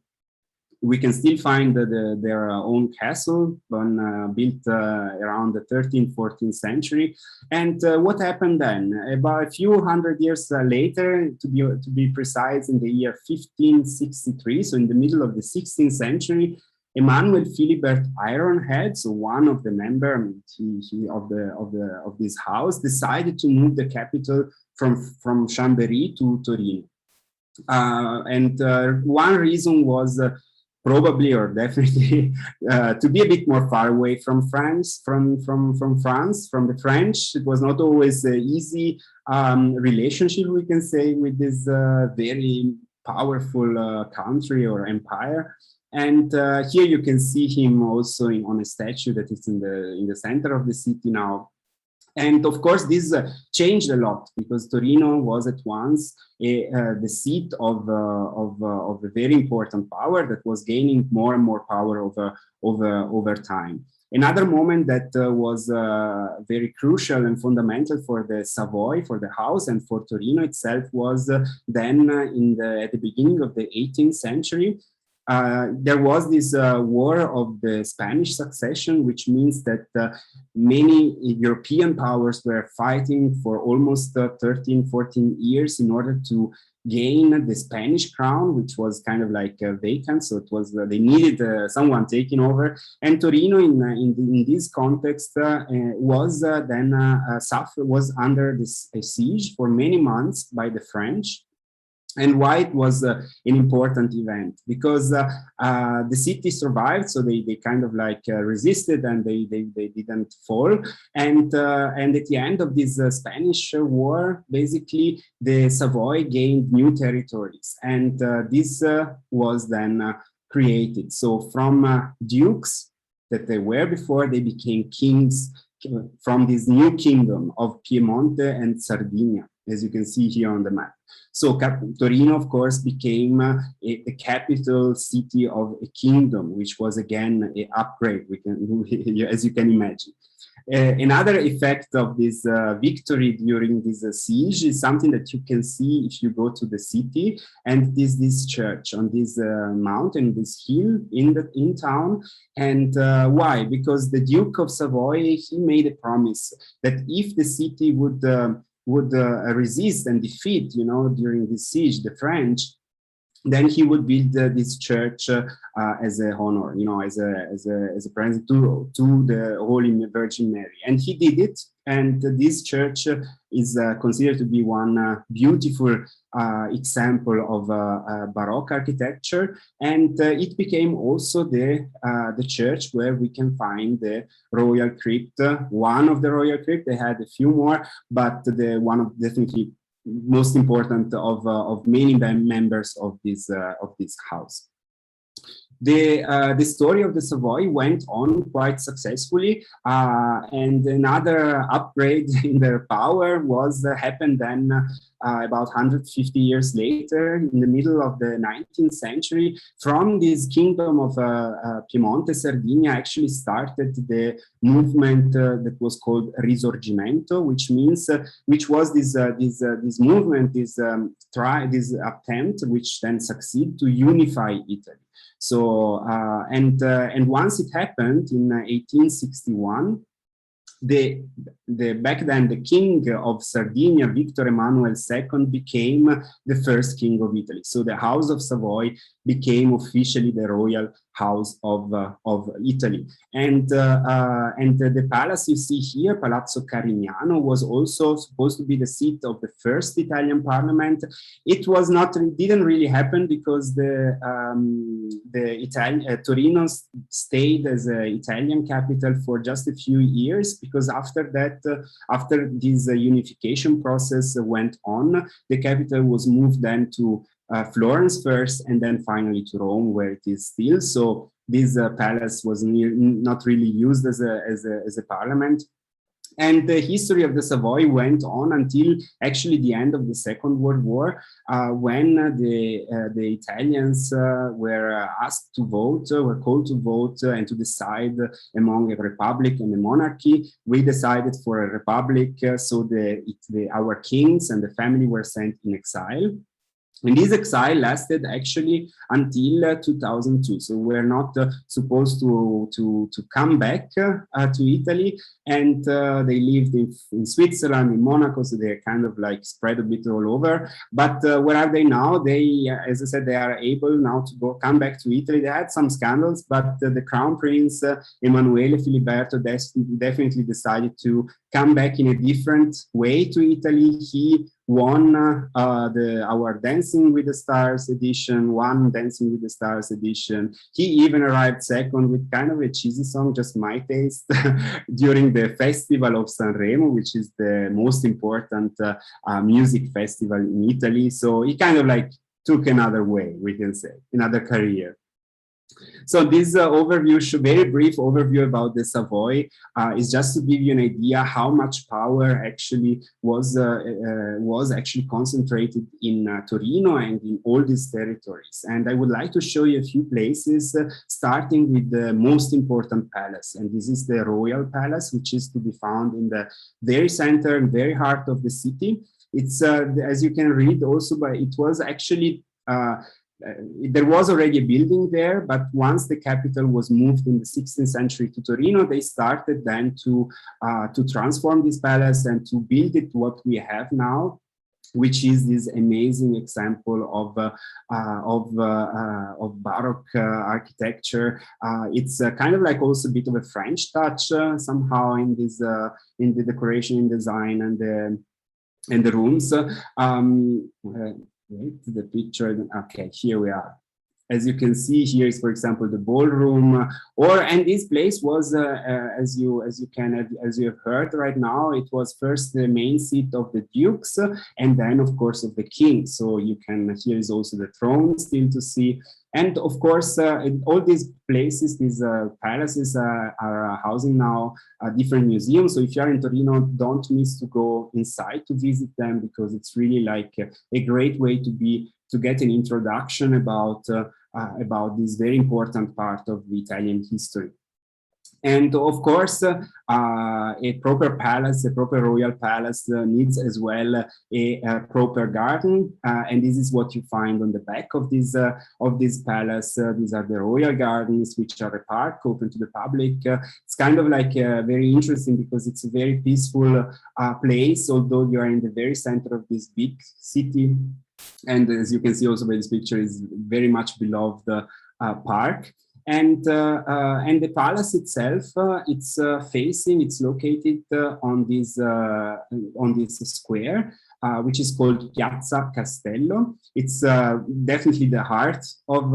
we can still find their own castle built around the 13th, 14th century. And what happened then? About a few hundred years later, to be precise, in the year 1563, so in the middle of the 16th century, Emmanuel Philibert Ironhead, so one of the members of this house, decided to move the capital from Chambéry to Torino. One reason was probably or definitely to be a bit more far away from France, from the French. It was not always an easy relationship, we can say, with this very powerful country or empire. And here you can see him also on a statue that is in the center of the city now. And of course, this changed a lot because Torino was at once the seat of a very important power that was gaining more and more power over time. Another moment that was very crucial and fundamental for the Savoy, for the house, and for Torino itself was then at the beginning of the 18th century. There was this war of the Spanish succession, which means that many European powers were fighting for almost 13, 14 years in order to gain the Spanish crown, which was kind of like vacant. So it was they needed someone taking over. And Torino, in this context, was then was under this siege for many months by the French. And why it was an important event? Because the city survived, so they kind of like resisted and they didn't fall. And at the end of this Spanish war, basically the Savoy gained new territories, and this was then created. So from dukes that they were before, they became kings from this new kingdom of Piemonte and Sardinia, as you can see here on the map. So Torino, of course, became the capital city of a kingdom, which was again an upgrade, as you can imagine. Another effect of this victory during this siege is something that you can see if you go to the city, and this church on this mountain, this hill in town. And why? Because the Duke of Savoy, he made a promise that if the city would resist and defeat, during this siege, the French, then he would build this church as a honor, as a present to the Holy Virgin Mary. And he did it. And this church is considered to be one beautiful example of Baroque architecture. And it became also the church where we can find the royal crypt, one of the royal crypt. They had a few more, but definitely most important of many members of this house. The story of the Savoy went on quite successfully, and another upgrade in their power was happened then about 150 years later, in the middle of the 19th century. From this kingdom of Piemonte, Sardinia actually started the movement that was called Risorgimento, which means which was this movement, this attempt, which then succeeded to unify Italy. So, and once it happened in 1861, back then the king of Sardinia, Victor Emmanuel II, became the first king of Italy. So the House of Savoy became officially the royal house of Italy. And the palace you see here, Palazzo Carignano, was also supposed to be the seat of the first Italian parliament. It was not, it didn't really happen because the Torino stayed as an Italian capital for just a few years, because after that, after this unification process went on, the capital was moved then to Florence first, and then finally to Rome, where it is still. So this palace was not really used as a parliament. And the history of the Savoy went on until actually the end of the Second World War, when the Italians were asked to vote, were called to vote and to decide among a republic and a monarchy. We decided for a republic, so our kings and the family were sent in exile. And this exile lasted actually until 2002. So we're not supposed to come back to Italy, and they lived in Switzerland, in Monaco, so they're kind of like spread a bit all over. But where are they now? They, as I said, they are able now to come back to Italy. They had some scandals, but the Crown Prince Emanuele Filiberto definitely decided to come back in a different way to Italy. He won our Dancing with the Stars edition, won Dancing with the Stars edition. He even arrived second with kind of a cheesy song, just my taste, during the Festival of Sanremo, which is the most important music festival in Italy. So he kind of like took another way, we can say, another career. So this overview, very brief overview about the Savoy, is just to give you an idea how much power actually was actually concentrated in Torino and in all these territories. And I would like to show you a few places, starting with the most important palace. And this is the Royal Palace, which is to be found in the very center and very heart of the city. It's, as you can read also, but it was actually there was already a building there, but once the capital was moved in the 16th century to Torino, they started then to transform this palace and to build it what we have now, which is this amazing example of Baroque architecture. It's kind of like also a bit of a French touch somehow in this in the decoration, in design, and the rooms. Wait, the picture. Okay, here we are. As you can see, here is, for example, the ballroom, and this place was, as you have heard right now, it was first the main seat of the dukes, and then, of course, of the king. So you can, here is also the throne still to see. And of course, in all these places, these palaces are housing now different museums. So if you are in Torino, don't miss to go inside to visit them, because it's really like a great way to get an introduction about this very important part of the Italian history. And of course, a proper palace, a proper royal palace needs as well a proper garden. And this is what you find on the back of this palace. These are the royal gardens, which are a park open to the public. It's kind of like very interesting because it's a very peaceful place, although you are in the very center of this big city. And as you can see also by this picture, is very much beloved park. And the palace itself, it's located on this square, which is called Piazza Castello. It's definitely the heart of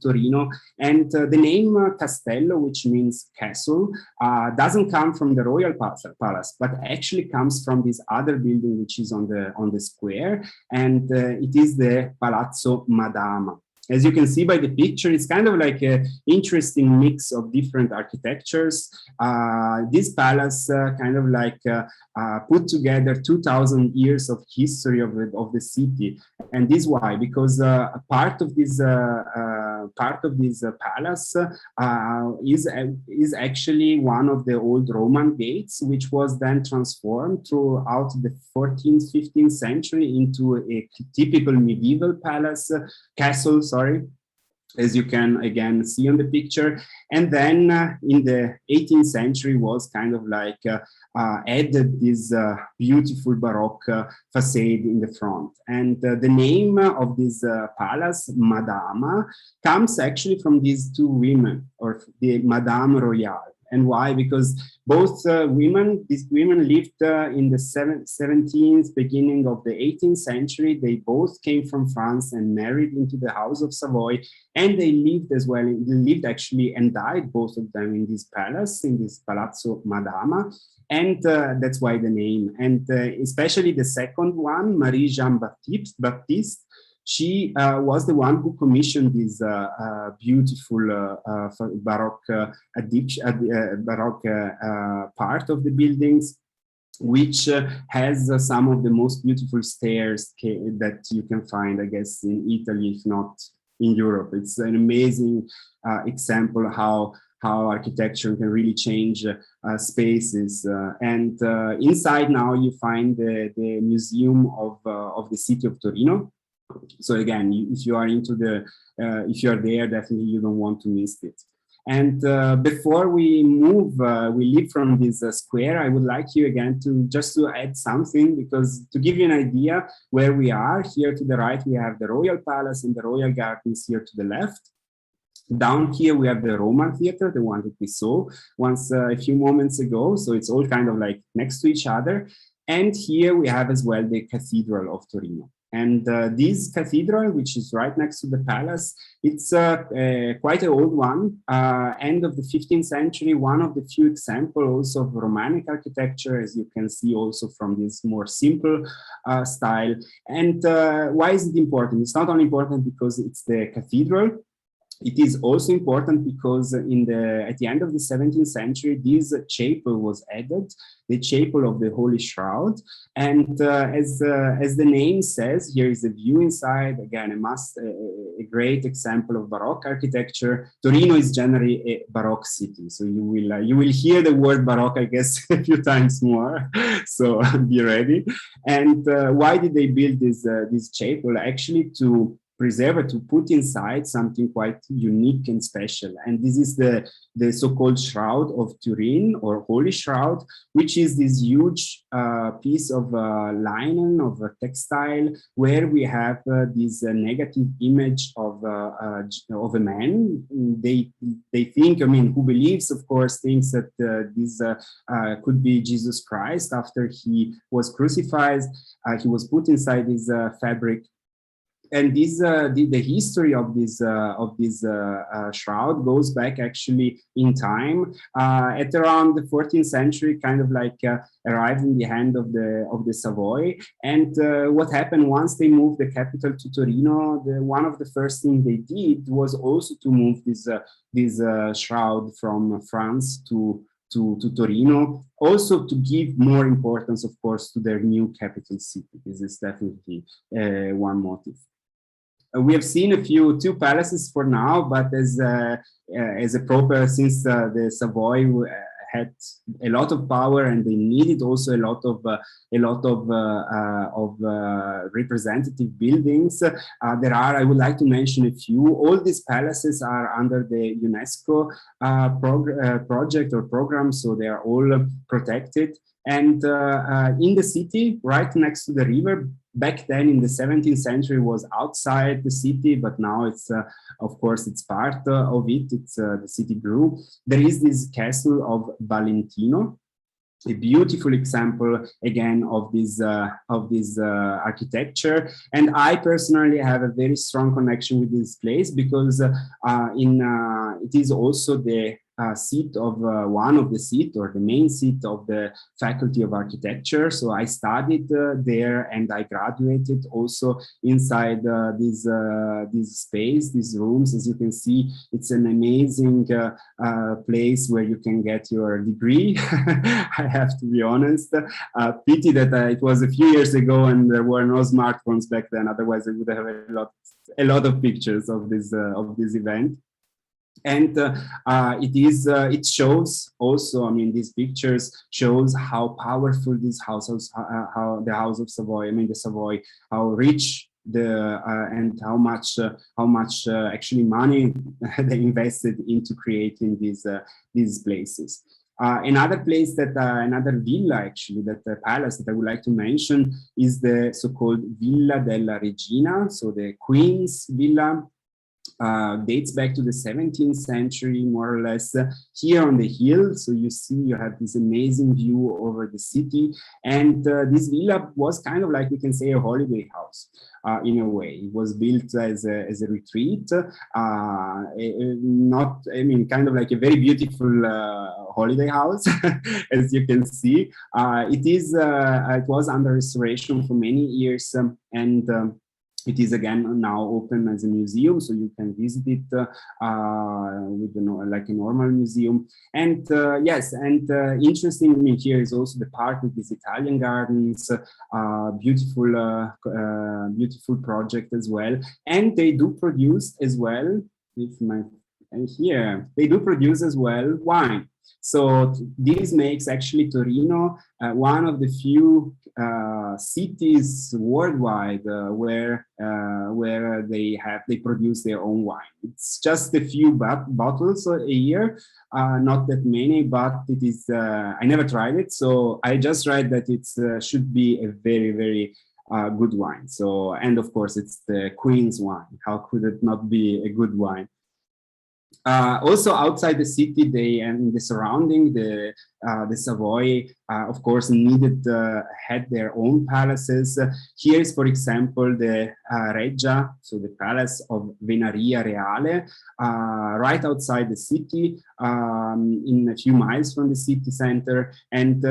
Torino, and the name Castello, which means castle, doesn't come from the royal palace, but actually comes from this other building which is on the square, and it is the Palazzo Madame. As you can see by the picture, it's kind of like an interesting mix of different architectures. This palace kind of like put together 2,000 years of history of the city. And this why? Because a part of this palace is actually one of the old Roman gates, which was then transformed throughout the 14th, 15th century into a typical medieval palace, castle, sorry, as you can again see on the picture. And then in the 18th century was kind of like added this beautiful Baroque facade in the front. And the name of this palace, Madama, comes actually from these two women, or the Madame Royale. And why? Because both these women lived in the 17th, beginning of the 18th century. They both came from France and married into the House of Savoy. And they lived as well, they lived actually and died, both of them, in this palace, in this Palazzo Madama. And that's why the name. And especially the second one, Marie Jean Baptiste, she was the one who commissioned this beautiful Baroque part of the buildings, which has some of the most beautiful stairs that you can find, I guess, in Italy, if not in Europe. It's an amazing example how architecture can really change spaces. And inside now you find the Museum of the City of Torino. So again, if you are if you are there, definitely you don't want to miss it. And before we leave from this square, I would like you again to add something, because to give you an idea where we are, here to the right, we have the Royal Palace and the Royal Gardens here to the left. Down here, we have the Roman Theatre, the one that we saw once a few moments ago. So it's all kind of like next to each other. And here we have as well the Cathedral of Torino. And this cathedral, which is right next to the palace, it's quite an old one, end of the 15th century, one of the few examples of Romanic architecture, as you can see also from this more simple style. And why is it important? It's not only important because it's the cathedral. It is also important because at the end of the 17th century, this chapel was added, the chapel of the Holy Shroud. And as the name says, here is a view inside. Again, a great example of Baroque architecture. Torino is generally a Baroque city, so you will hear the word Baroque, I guess, a few times more. So be ready. And why did they build this chapel? Actually, to preserve it, to put inside something quite unique and special. And this is the so-called Shroud of Turin, or Holy Shroud, which is this huge piece of linen, of a textile, where we have this negative image of a man. They think, I mean, who believes, of course, thinks that this could be Jesus Christ after he was crucified. He was put inside this fabric. And this, the history of this shroud goes back actually in time. At around the 14th century, kind of like arrived in the hand of the Savoy. And what happened once they moved the capital to Torino? One of the first things they did was also to move this shroud from France to Torino, also to give more importance, of course, to their new capital city. This is definitely one motive. We have seen two palaces for now, but as a proper, since the Savoy had a lot of power and they needed also a lot of representative buildings. I would like to mention a few. All these palaces are under the UNESCO project or program, so they are all protected. And in the city, right next to the river, back then in the 17th century was outside the city, but now it's, of course, it's part of it. It's the city grew. There is this castle of Valentino, a beautiful example again of this architecture, and I personally have a very strong connection with this place because it is also the seat of one of the seat or the main seat of the Faculty of Architecture. So I studied there, and I graduated also inside this space, these rooms. As you can see, it's an amazing place where you can get your degree. I have to be honest. Pity that it was a few years ago and there were no smartphones back then. Otherwise, I would have a lot of pictures of this event. And it shows also, I mean, these pictures shows how powerful this house is, how the House of Savoy, I mean, the Savoy, how rich and how much actually money they invested into creating these places. Another place that, another villa actually, that palace that I would like to mention is the so-called Villa della Regina, so the Queen's Villa. Dates back to the 17th century, more or less, here on the hill. So you see, you have this amazing view over the city. And this villa was kind of like, we can say, a holiday house. In a way, it was built as a retreat, kind of like a very beautiful holiday house, as you can see. It was under restoration for many years, and it is again now open as a museum, so you can visit it like a normal museum. And yes, and interesting, I mean, here is also the park with these Italian gardens, beautiful project as well. And they do produce as well, they do produce as well wine. So this makes actually Torino one of the few cities worldwide where they produce their own wine. It's just a few bottles a year, not that many, but it is. I never tried it, so I just read that it should be a very, very good wine. So, and of course, it's the Queen's wine. How could it not be a good wine? Also outside the city, and the surrounding, the Savoy, of course, had their own palaces. Here is, for example, the Reggia, so the Palace of Venaria Reale, right outside the city, in a few miles from the city center. And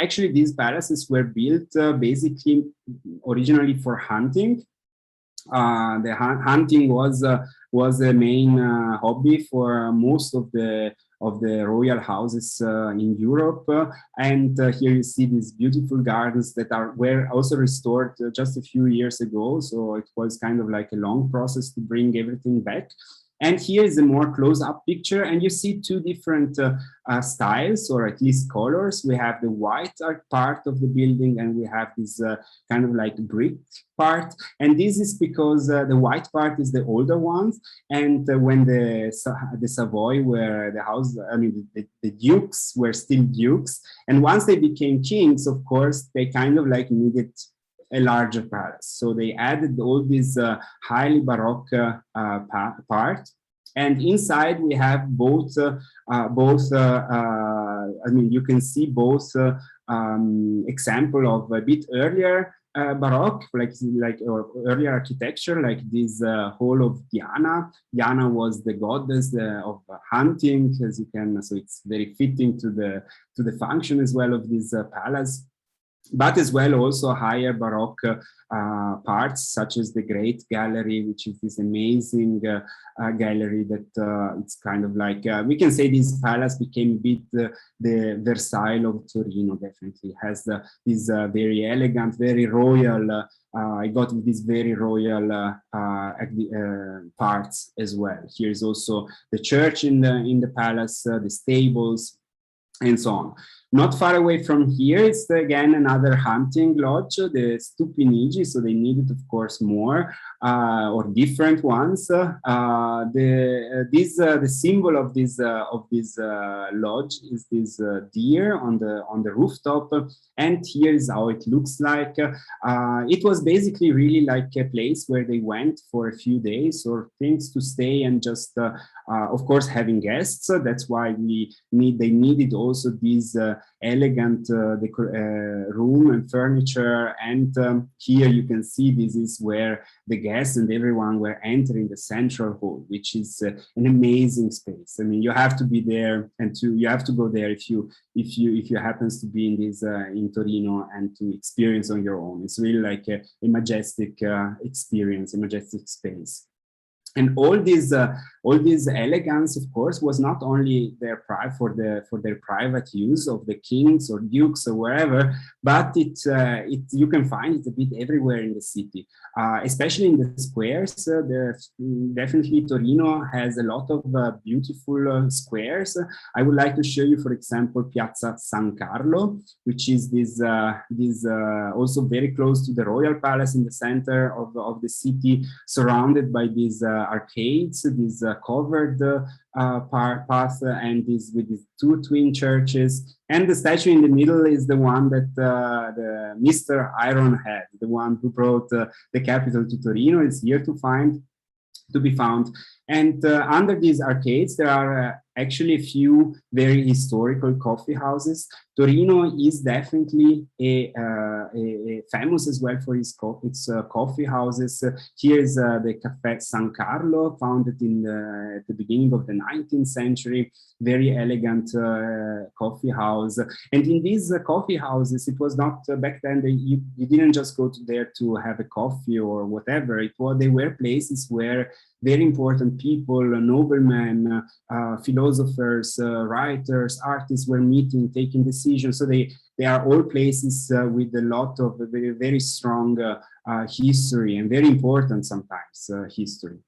actually, these palaces were built basically originally for hunting. The hunting was a main hobby for most of the royal houses in Europe, and here you see these beautiful gardens that were also restored just a few years ago. So it was kind of like a long process to bring everything back. And here is a more close-up picture, and you see two different styles, or at least colors. We have the white part of the building, and we have this kind of like brick part. And this is because the white part is the older ones, and when the Savoy were the house, I mean, the dukes were still dukes, and once they became kings, of course, they kind of like needed a larger palace. So they added all these highly Baroque part. And inside we have both, I mean, you can see both example of a bit earlier Baroque, or earlier architecture, like this hall of Diana. Diana was the goddess of hunting, as you can, so it's very fitting to the function as well of this palace. But as well also higher Baroque parts, such as the Great Gallery, which is this amazing gallery that it's kind of like, we can say this palace became a bit the Versailles of Torino, definitely. It has this very elegant, very royal, I got these very royal parts as well. Here's also the church in the palace, the stables, and so on. Not far away from here, it's again another hunting lodge, the Stupinigi. So they needed, of course, more or different ones. The symbol of this lodge is this deer on the rooftop, and here is how it looks like. It was basically really like a place where they went for a few days or things to stay and just, of course, having guests. That's why they needed also these elegant room and furniture. And here you can see this is where the guests and everyone were entering the central hall, which is an amazing space. I mean, you have to be there, and you have to go there if you happens to be in this in Torino and to experience on your own. It's really like a majestic experience, a majestic space. And all this elegance, of course, was not only for their private use of the kings or dukes or wherever, but you can find it a bit everywhere in the city, especially in the squares. Definitely Torino has a lot of beautiful squares. I would like to show you, for example, Piazza San Carlo, which is this also very close to the royal palace in the center of the city, surrounded by these arcades, these covered path, and with these two twin churches. And the statue in the middle is the one that the Mr. Ironhead, the one who brought the capital to Torino, is here to be found. And under these arcades, there are actually a few very historical coffee houses. Torino is definitely a famous as well for its coffee houses. Here is the Caffè San Carlo, founded at the beginning of the 19th century. Very elegant coffee house. And in these coffee houses, it was not back then, you didn't just go there to have a coffee or whatever. They were places where very important people, noblemen, philosophers, writers, artists were meeting, taking decisions. So they are all places with a lot of very, very strong history, and very important sometimes history.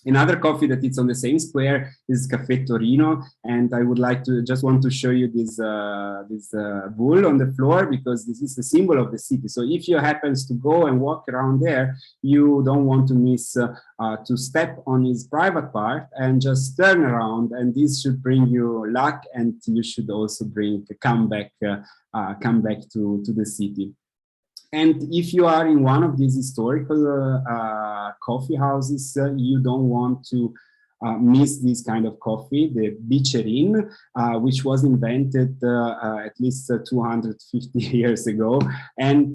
Another coffee that is on the same square is Caffè Torino, and I would like to want to show you this bull on the floor, because this is the symbol of the city. So if you happens to go and walk around there, you don't want to miss to step on his private part and just turn around, and this should bring you luck, and you should also come back to the city. And if you are in one of these historical coffee houses, you don't want to miss this kind of coffee, the bicerin, which was invented at least 250 years ago. And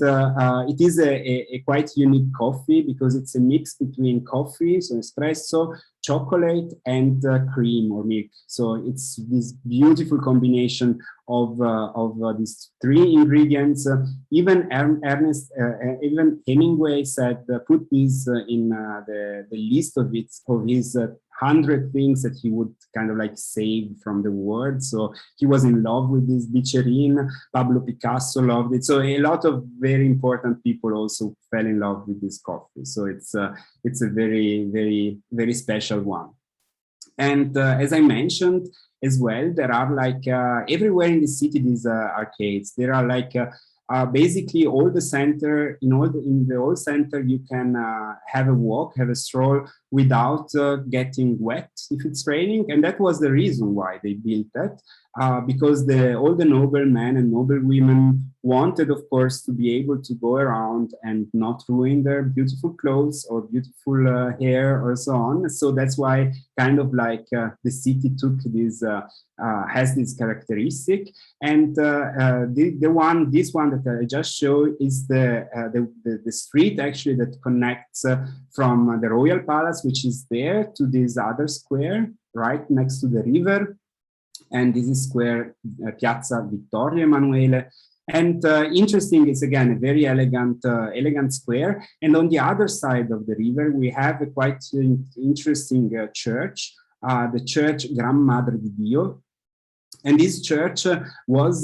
it is a quite unique coffee, because it's a mix between coffee, so espresso, chocolate, and cream or milk. So it's this beautiful combination of these three ingredients. Even even Hemingway said, put this in the list of his 100 things that he would kind of like save from the world. So he was in love with this bicerin. Pablo Picasso loved it. So a lot of very important people also fell in love with this coffee. So it's a very, very, very special one. And as I mentioned as well, there are like everywhere in the city these arcades. There are like basically all the center, in the whole center, you can have a walk, have a stroll without getting wet if it's raining. And that was the reason why they built that, because all the noblemen and noblewomen wanted, of course, to be able to go around and not ruin their beautiful clothes or beautiful hair or so on. So that's why kind of like the city took this, has this characteristic. And this one that I just showed is the street actually that connects from the Royal Palace, which is there, to this other square right next to the river. And this is square Piazza Vittorio Emanuele. And interesting is, again, a very elegant square. And on the other side of the river, we have a quite interesting church, the church Gran Madre di Dio. And this church was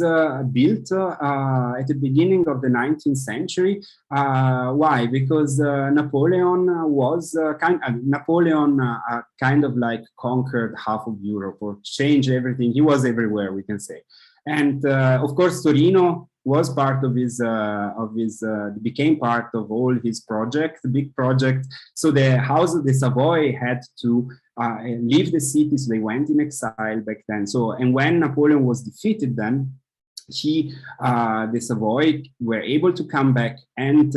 built at the beginning of the 19th century. Why? Because Napoleon kind of like conquered half of Europe, or changed everything. He was everywhere, we can say. And of course, Torino was part of became part of all his project, big project. So the House of the Savoy had to leave the city, so they went in exile back then. So, and when Napoleon was defeated then, the Savoy were able to come back, and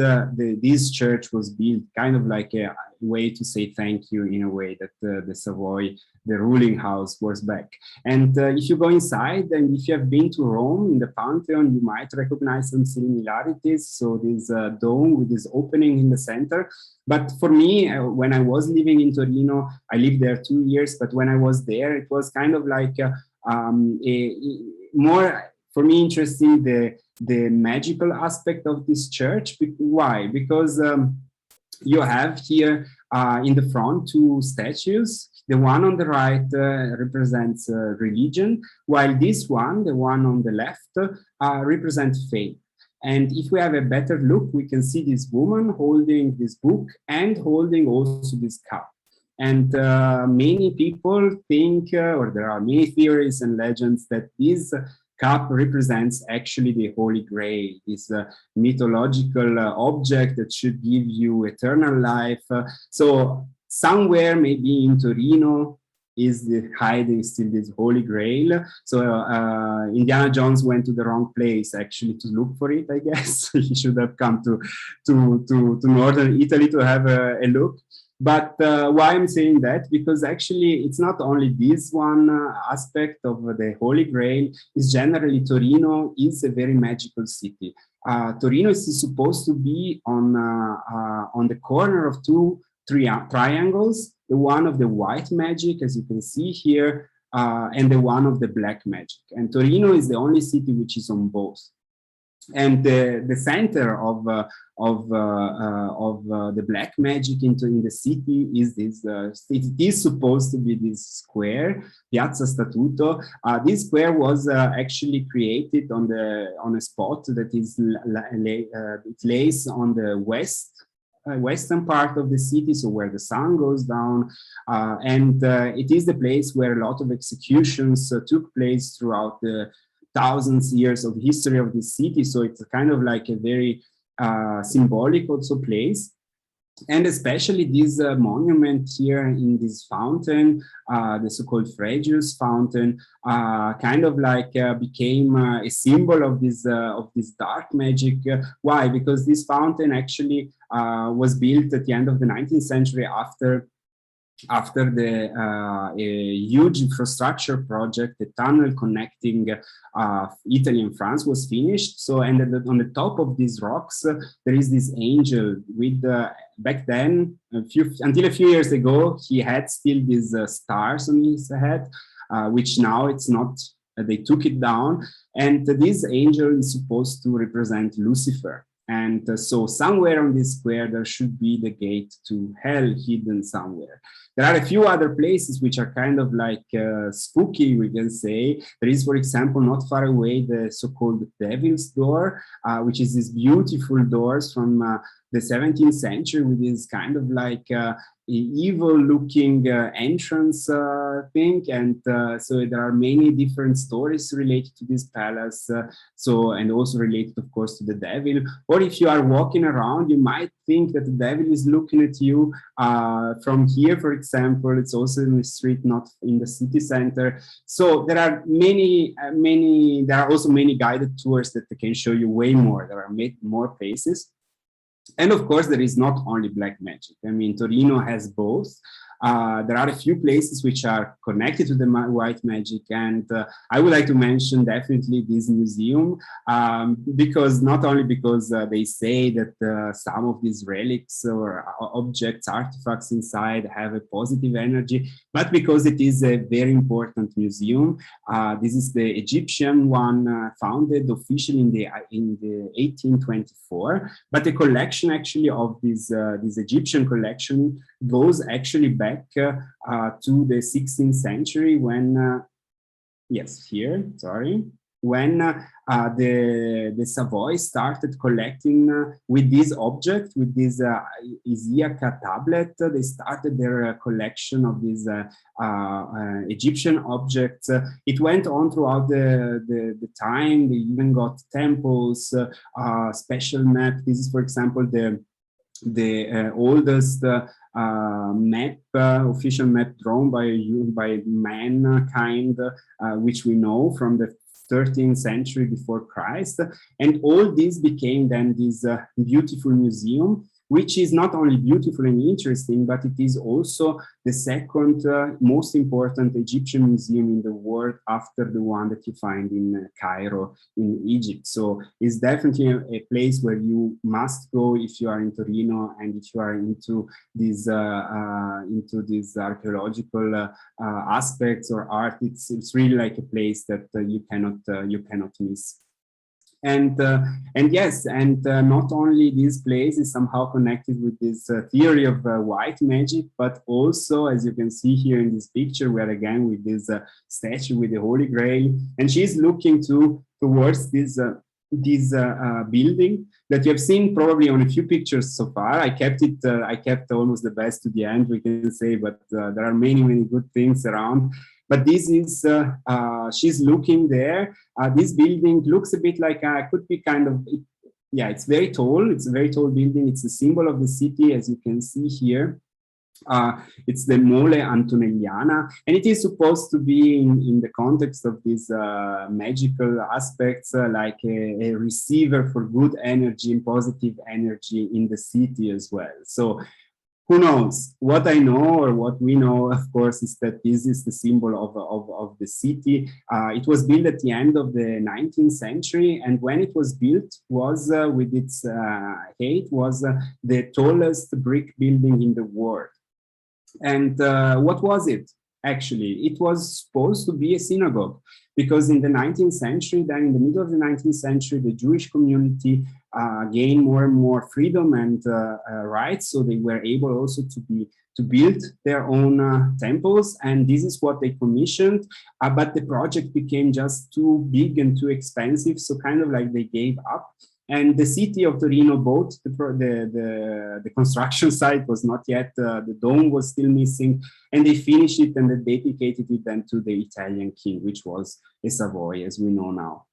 this church was built kind of like a way to say thank you, in a way that the Savoy, the ruling house, was back. And if you go inside, and if you have been to Rome in the Pantheon, you might recognize some similarities. So this dome with this opening in the center. But for me, when I was living in Torino, I lived there 2 years, but when I was there, it was kind of like more, for me, interesting the magical aspect of this church. Why? Because you have here in the front 2 statues. The one on the right represents religion, while this one, the one on the left, represents faith. And if we have a better look, we can see this woman holding this book and holding also this cup. And many people think, or there are many theories and legends, that this cup represents actually the Holy Grail, this mythological object that should give you eternal life. So somewhere, maybe in Torino, is hiding still this Holy Grail. So Indiana Jones went to the wrong place actually to look for it, I guess. He should have come to northern Italy to have a look. But why I'm saying that? Because actually it's not only this one aspect of the Holy Grail, is generally Torino is a very magical city. Torino is supposed to be on the corner of 2 triangles, the one of the white magic, as you can see here, and the one of the black magic. And Torino is the only city which is on both. And the center of the black magic in the city is this. It is supposed to be this square, Piazza Statuto. This square was actually created on a spot that is it lays on the western part of the city, so where the sun goes down, and it is the place where a lot of executions took place throughout the thousands of years of history of the city. So it's kind of like a very symbolic also place. And especially this monument here in this fountain, the so-called Fregius fountain, kind of like became a symbol of this dark magic. Why? Because this fountain actually was built at the end of the 19th century after the huge infrastructure project, the tunnel connecting Italy and France was finished. So, and on the top of these rocks, there is this angel with, back then, until a few years ago, he had still these stars on his head, which now it's not, they took it down. And this angel is supposed to represent Lucifer. And so somewhere on this square, there should be the gate to hell hidden somewhere. There are a few other places which are kind of like spooky, we can say. There is, for example, not far away, the so-called Devil's Door, which is these beautiful doors from the 17th century with this kind of like evil-looking entrance thing. And so there are many different stories related to this palace. And also related, of course, to the devil. Or if you are walking around, you might think that the devil is looking at you from here, for example. It's also in the street, not in the city center. So there are there are also many guided tours that can show you way more. There are more places. And of course, there is not only black magic. I mean, Torino has both. There are a few places which are connected to the white magic, and I would like to mention definitely this museum, because not only because they say that some of these relics or objects, artifacts inside have a positive energy, but because it is a very important museum. This is the Egyptian one, founded officially in the 1824, but the collection actually of this Egyptian collection goes actually back to the 16th century when, yes, here, sorry. when the Savoy started collecting with this object, with this Isiaca tablet. They started their collection of these Egyptian objects. It went on throughout the time. They even got temples, special map. This is, for example, the oldest map, official map drawn by mankind, which we know from the 13th century before Christ. And all this became then this beautiful museum, which is not only beautiful and interesting, but it is also the second most important Egyptian museum in the world after the one that you find in Cairo in Egypt. So it's definitely a place where you must go if you are in Torino and if you are into these archaeological aspects or art. It's really like a place that you cannot miss. And yes, not only this place is somehow connected with this theory of white magic, but also, as you can see here in this picture, we're again with this statue with the Holy Grail, and she's looking towards this building that you have seen probably on a few pictures so far. I kept almost the best to the end, we can say, but there are many good things around. But this is, she's looking there. This building looks a bit like, could be kind of, yeah, it's very tall. It's a very tall building. It's a symbol of the city, as you can see here. It's the Mole Antonelliana, and it is supposed to be in the context of these magical aspects, like a receiver for good energy and positive energy in the city as well. So who knows? What I know, or what we know, of course, is that this is the symbol of the city. It was built at the end of the 19th century, and when it was built, was with its height, was the tallest brick building in the world. And what was it? Actually, it was supposed to be a synagogue, because in the 19th century, then in the middle of the 19th century, the Jewish community gained more and more freedom and rights, so they were able also to build their own temples, and this is what they commissioned. But the project became just too big and too expensive, so kind of like they gave up. And the city of Torino bought the construction site. Was not yet, the dome was still missing, and they finished it and they dedicated it then to the Italian king, which was a Savoy, as we know now.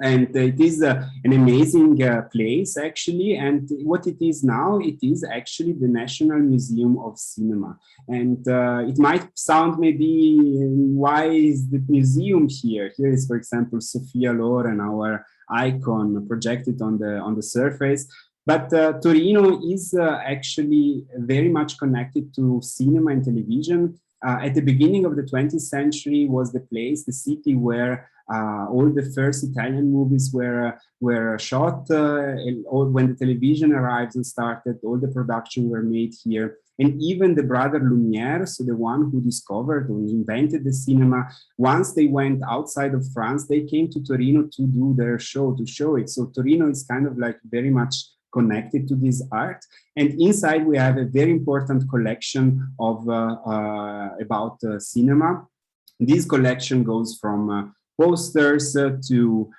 And it is an amazing place, actually. And what it is now, it is actually the National Museum of Cinema. And it might sound maybe, why is the museum here? Here is, for example, Sophia Loren, our icon, projected on the surface. But Torino is actually very much connected to cinema and television. At the beginning of the 20th century was the place, the city where all the first Italian movies were shot. When the television arrived and started, all the production were made here. And even the brother Lumière, so the one who discovered or invented the cinema, once they went outside of France, they came to Torino to do their show, to show it. So Torino is kind of like very much connected to this art. And inside we have a very important collection of about cinema. This collection goes from posters to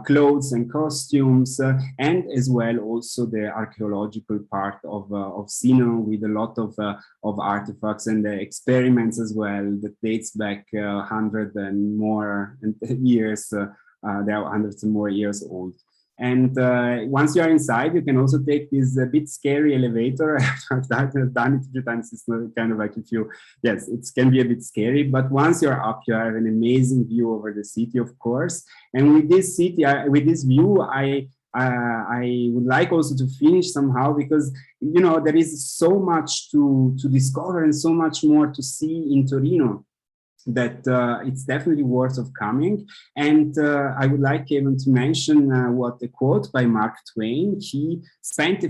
clothes and costumes, and as well also the archaeological part of cinema, with a lot of artifacts and experiments as well that dates back 100 and more years. They are hundreds and more years old. And once you are inside, you can also take this bit scary elevator. I've done it a few times. It's kind of like yes, it can be a bit scary. But once you're up, you have an amazing view over the city, of course. And with this city, with this view, I would like also to finish somehow, because there is so much to discover and so much more to see in Torino, that it's definitely worth of coming. And I would like even to mention what a quote by Mark Twain. He spent a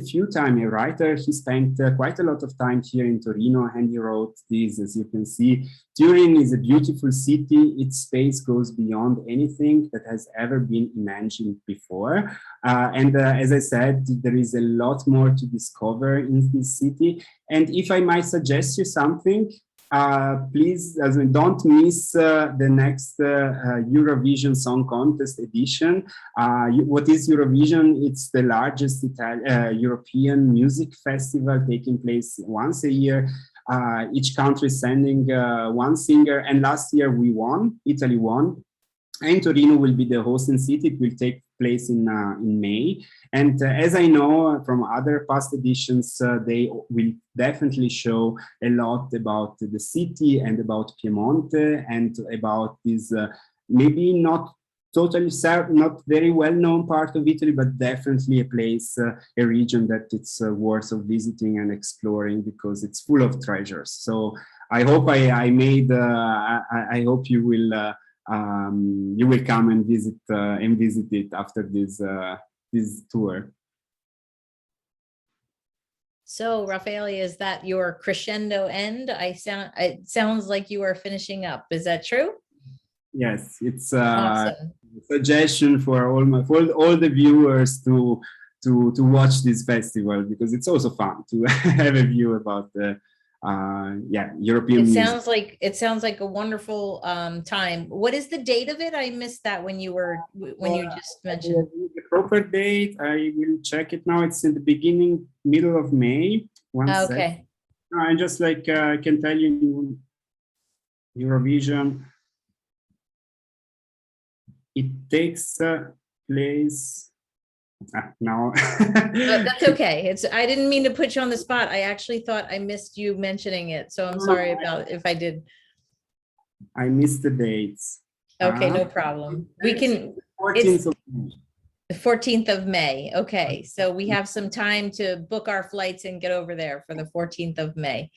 writer, he spent quite a lot of time here in Torino, and he wrote this, as you can see: Turin is a beautiful city. Its space goes beyond anything that has ever been imagined before. And as I said, there is a lot more to discover in this city. And if I might suggest you something, please don't miss the next Eurovision Song Contest edition. What is Eurovision? It's the largest European music festival taking place once a year. Each country is sending one singer, and last year we won, Italy won. And Torino will be the hosting city. It will take place in May. And as I know from other past editions, they will definitely show a lot about the city and about Piemonte and about this maybe not totally not very well-known part of Italy, but definitely a place, a region that it's worth of visiting and exploring because it's full of treasures. So I hope I hope you will come and visit it after this tour. So, Raffaele, is that your crescendo end? It sounds like you are finishing up. Is that true? Yes, it's awesome. A suggestion for all the viewers to watch this festival because it's also fun to have a view about the European music. It sounds like a wonderful time. What is the date of it? I missed that when you just mentioned the proper date. I will check it now. It's in the middle of May. Okay. I just I can tell you Eurovision. It takes place now. That's okay. I didn't mean to put you on the spot. I actually thought I missed you mentioning it. So I'm sorry about if I did. I missed the dates. Okay, no problem. We can. 14th of May. The 14th of May. Okay, so we have some time to book our flights and get over there for the 14th of May.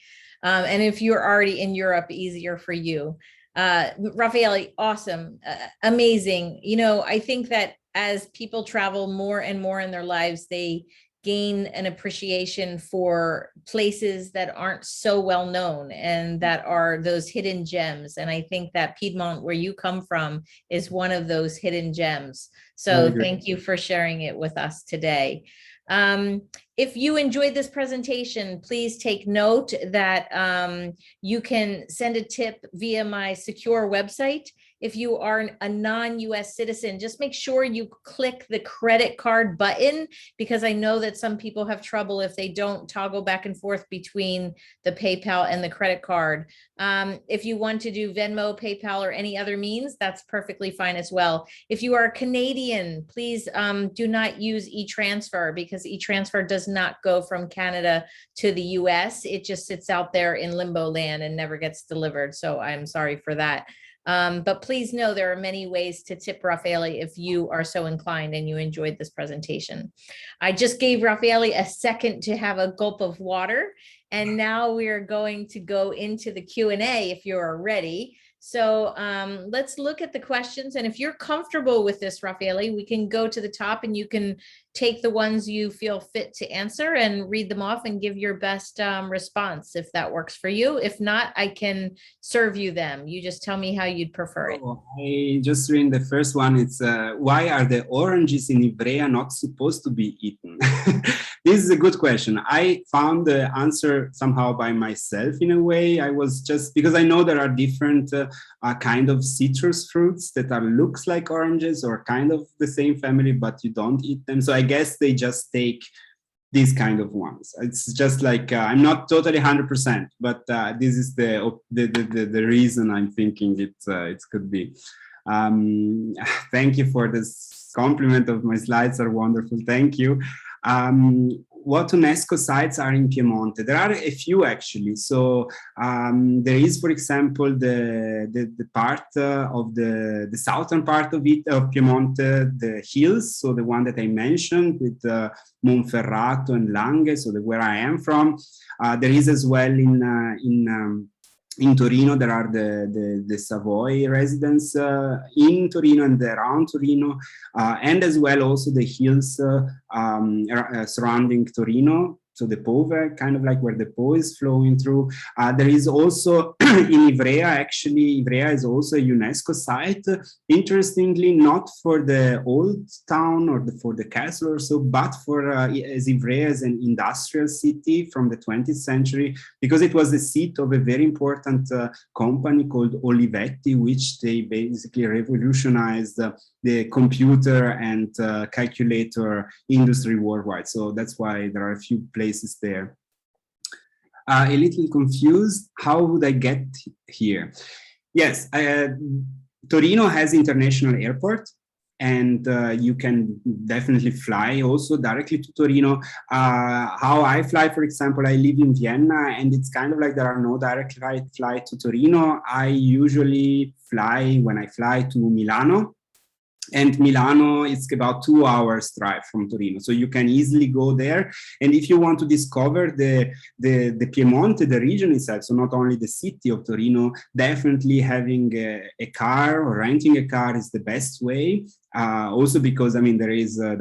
And if you're already in Europe, easier for you. Raffaele, awesome, amazing. I think that as people travel more and more in their lives, they gain an appreciation for places that aren't so well known and that are those hidden gems. And I think that Piedmont, where you come from, is one of those hidden gems. So thank you for sharing it with us today. If you enjoyed this presentation, please take note that you can send a tip via my secure website. If you are a non-US citizen, just make sure you click the credit card button, because I know that some people have trouble if they don't toggle back and forth between the PayPal and the credit card. If you want to do Venmo, PayPal, or any other means, that's perfectly fine as well. If you are Canadian, please do not use e-transfer, because e-transfer does not go from Canada to the US. It just sits out there in limbo land and never gets delivered. So I'm sorry for that. But please know there are many ways to tip Raffaele if you are so inclined and you enjoyed this presentation. I just gave Raffaele a second to have a gulp of water, and now we are going to go into the Q&A if you're ready. So let's look at the questions. And if you're comfortable with this, Raffaele, we can go to the top and you can take the ones you feel fit to answer and read them off and give your best response if that works for you. If not, I can serve you them. You just tell me how you'd prefer it. I just read the first one. It's why are the oranges in Ivrea not supposed to be eaten? This is a good question. I found the answer somehow by myself in a way. I was just, because I know there are different kind of citrus fruits that looks like oranges or kind of the same family, but you don't eat them. So I guess they just take these kind of ones. It's just like, I'm not totally 100%, but this is the reason I'm thinking it could be. Thank you for this compliment of my slides are wonderful. Thank you. What UNESCO sites are in Piemonte? There are a few actually. So there is, for example, the part of the southern part of Piemonte, the hills. So the one that I mentioned with Monferrato and Langhe, so where I am from. There is as well in Torino, there are the Savoy residents in Torino and around Torino, and as well also the hills surrounding Torino. so the Po, kind of like where the Po is flowing through. There is also in Ivrea, actually, Ivrea is also a UNESCO site. Interestingly, not for the old town or for the castle or so, but for as Ivrea as an industrial city from the 20th century, because it was the seat of a very important company called Olivetti, which they basically revolutionized the computer and calculator industry worldwide. So that's why there are a few places there. A little confused. How would I get here? Yes, Torino has international airport, and you can definitely fly also directly to Torino. How I fly, for example, I live in Vienna, and it's kind of like there are no direct flight to Torino. I usually fly, when I fly, to Milano. And Milano is about 2 hours drive from Torino. So you can easily go there. And if you want to discover the Piemonte, the region itself, so not only the city of Torino, definitely having a car or renting a car is the best way. Also because, I mean, there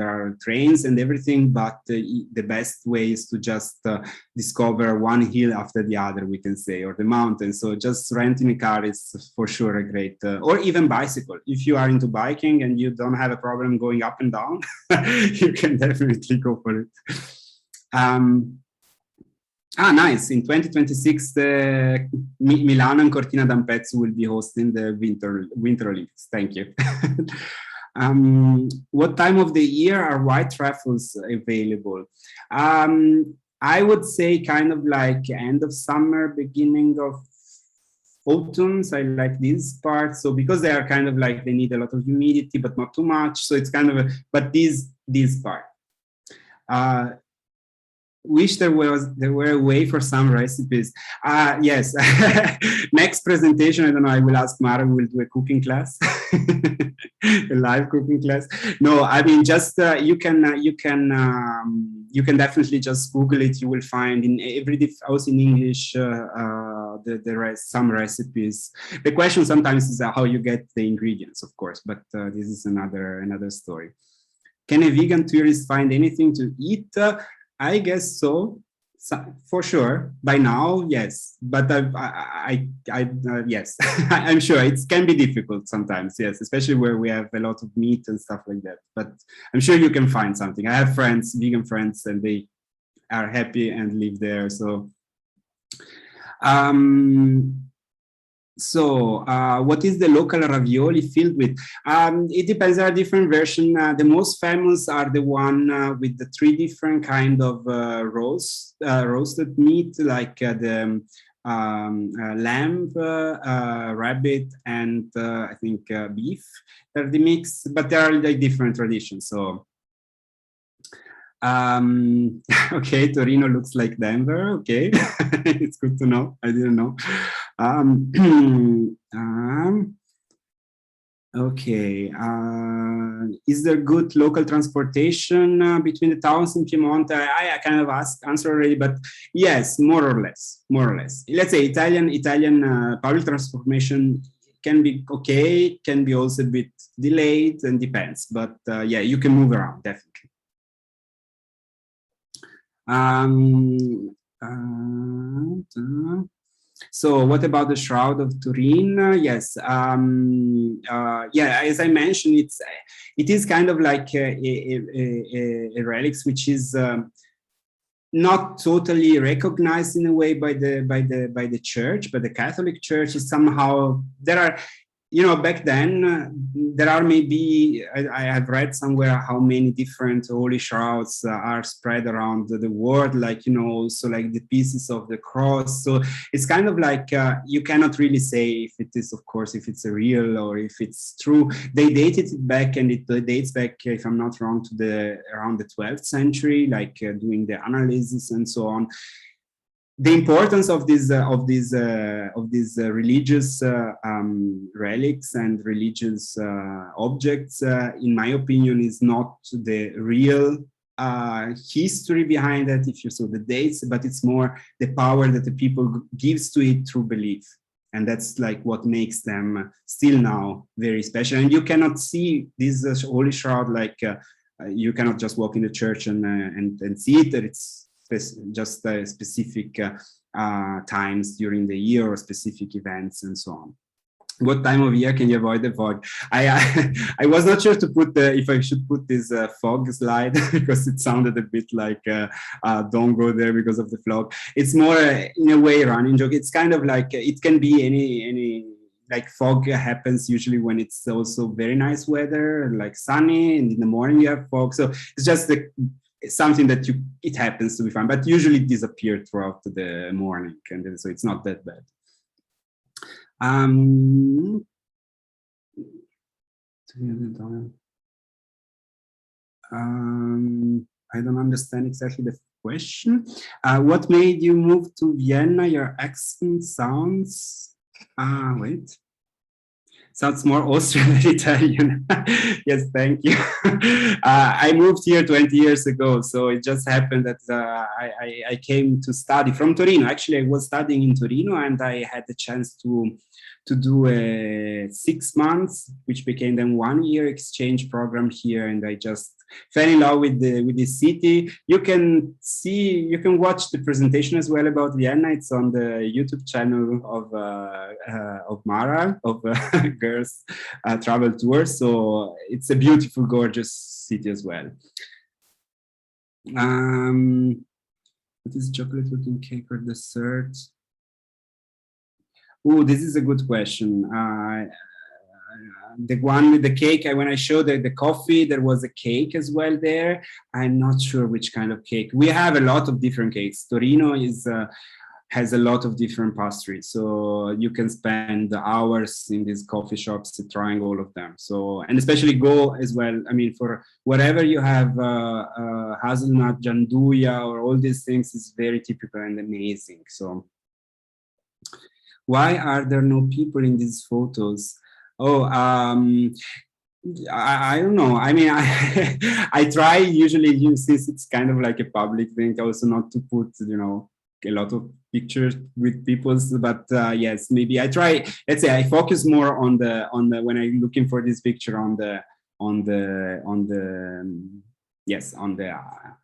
are trains and everything, but the best way is to just discover one hill after the other, we can say, or the mountain. So just renting a car is for sure a great, or even bicycle. If you are into biking and you don't have a problem going up and down, you can definitely go for it. Nice. In 2026, Milano and Cortina d'Ampezzo will be hosting the Winter Olympics. Thank you. What time of the year are white truffles available? I would say kind of like end of summer, beginning of autumns. I like this part. So because they are kind of like, they need a lot of humidity, but not too much. So it's kind of, but this part. Wish there were a way for some recipes. Yes. Next presentation, I don't know, I will ask Mara, we'll do a cooking class, a live cooking class. No, I mean, just you can definitely just Google it. You will find in every house in English some recipes. The question sometimes is how you get the ingredients, of course, but this is another story. Can a vegan tourist find anything to eat? I guess so, for sure. By now, yes. But yes, I'm sure it can be difficult sometimes. Yes, especially where we have a lot of meat and stuff like that. But I'm sure you can find something. I have friends, vegan friends, and they are happy and live there. So, what is the local ravioli filled with? It depends. There are different versions. The most famous are the one with the 3 different kind of roasted meat, like the lamb, rabbit, and I think beef. They're the mix, but there are like different traditions. So. Okay, Torino looks like Denver. Okay, it's good to know. I didn't know. Okay, is there good local transportation between the towns in Piemonte? I kind of answered already, but yes, more or less. Let's say Italian public transportation can be okay, can be also a bit delayed and depends, but yeah, you can move around, definitely. So what about the Shroud of Turin? Yes, yeah, as I mentioned, it is kind of like a relics which is not totally recognized in a way by the church, but the Catholic Church is somehow, there are, you know, back then there are maybe, I have read somewhere how many different holy shrouds are spread around the world, like, you know, so like the pieces of the cross. So it's kind of like you cannot really say if it is, of course, if it's a real or if it's true. They dated it back, and it dates back, if I'm not wrong, to around the 12th century, like doing the analysis and so on. The importance of these religious relics and religious objects, in my opinion, is not the real history behind it, if you saw the dates, but it's more the power that the people gives to it through belief. And that's like what makes them still now very special. And you cannot see this holy shroud like you cannot just walk in the church and see it. just specific times during the year or specific events and so on. What time of year can you avoid the fog? I was not sure to put if I should put this fog slide because it sounded a bit like don't go there because of the fog. It's more in a way running joke. It's kind of like it can be any like fog happens usually when it's also very nice weather, like sunny, and in the morning you have fog. So it's just something that it happens to be fine, but usually it disappears throughout the morning, and so it's not that bad. I don't understand exactly the question. What made you move to Vienna? Your accent sounds, wait. Sounds more Austrian than Italian. Yes, thank you. I moved here 20 years ago, so it just happened that I came to study from Torino. Actually, I was studying in Torino, and I had the chance to do a 6 months, which became then 1 year exchange program here, and I just fell in love with the city. You can watch the presentation as well about Vienna. It's on the YouTube channel of Mara, of Girls Travel Tour. So it's a beautiful, gorgeous city as well. What is chocolate looking cake or dessert? Oh, this is a good question. The one with the cake, when I showed the coffee, there was a cake as well there. I'm not sure which kind of cake. We have a lot of different cakes. Torino has a lot of different pastries, so you can spend hours in these coffee shops trying all of them. So, and especially go as well. I mean, for whatever you have, hazelnut, gianduja, or all these things is very typical and amazing. So, why are there no people in these photos? Oh, I don't know. I mean, I try usually, since it's kind of like a public thing, also not to put, a lot of pictures with people. But yes, maybe I try. Let's say I focus more on the when I'm looking for this picture on the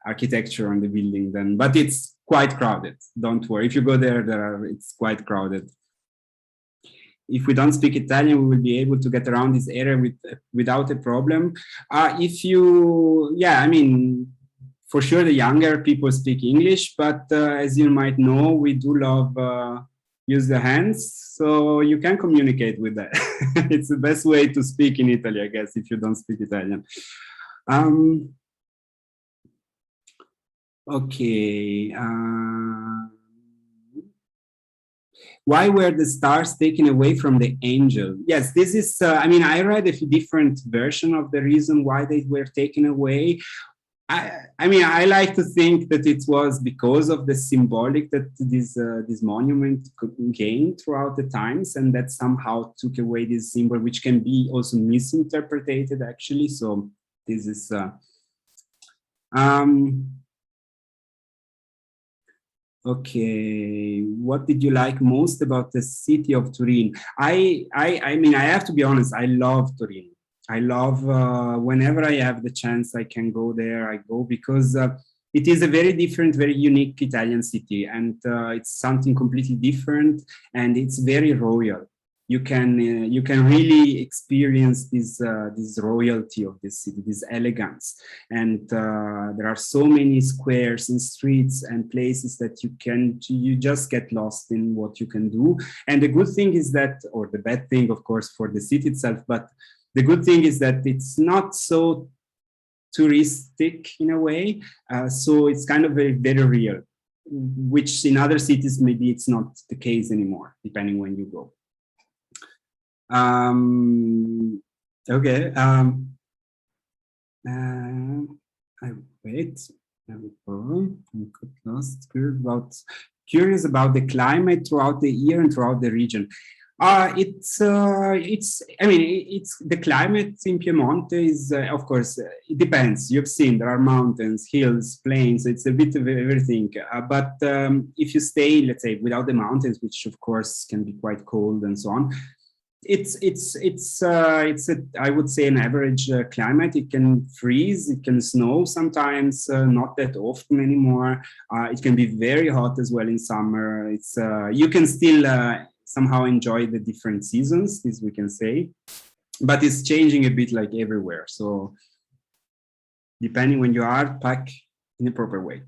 architecture on the building. Then, but it's quite crowded. Don't worry. If you go there, it's quite crowded. If we don't speak Italian, we will be able to get around this area without a problem. I mean, for sure the younger people speak English, but as you might know, we do love use the hands, so you can communicate with that. It's the best way to speak in Italy, I guess, if you don't speak Italian. Okay. Why were the stars taken away from the angel? Yes, this is, I mean, I read a different version of the reason why they were taken away. I mean, I like to think that it was because of the symbolic that this monument gained throughout the times, and that somehow took away this symbol, which can be also misinterpreted, actually. So this is... Okay, what did you like most about the city of Turin? I mean, I have to be honest, I love Turin. I love, whenever I have the chance, I can go there, I go, because it is a very different, very unique Italian city, and it's something completely different, and it's very royal. You can really experience this royalty of this city, this elegance, and there are so many squares and streets and places that you just get lost in what you can do. And the good thing is that, or the bad thing, of course, for the city itself, but the good thing is that it's not so touristic in a way, so it's kind of very, very real, which in other cities maybe it's not the case anymore, depending when you go. Okay. I wait. There we go. I got lost. Curious about the climate throughout the year and throughout the region. I mean, it's the climate in Piemonte is, of course, it depends. You've seen there are mountains, hills, plains. It's a bit of everything. But if you stay, let's say, without the mountains, which of course can be quite cold and so on, it's a, I would say, an average climate. It can freeze, it can snow sometimes, not that often anymore. It can be very hot as well in summer. It's you can still somehow enjoy the different seasons, this we can say, but it's changing a bit like everywhere. So depending when you are, pack in a proper way.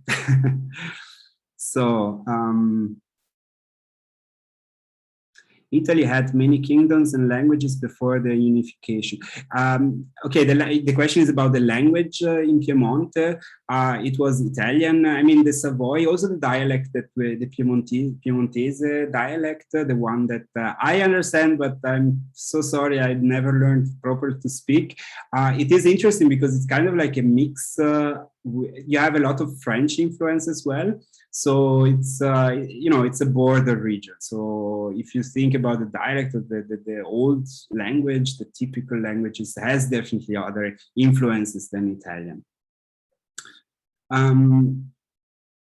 So Italy had many kingdoms and languages before the unification. Okay, the question is about the language in Piemonte. It was Italian. I mean, the Savoy, also the dialect that the Piemontese dialect, the one that I understand, but I'm so sorry, I've never learned properly to speak. It is interesting because it's kind of like a mix. You have a lot of French influence as well. So it's, you know, it's a border region. So if you think about the dialect of the old language, the typical languages has definitely other influences than Italian.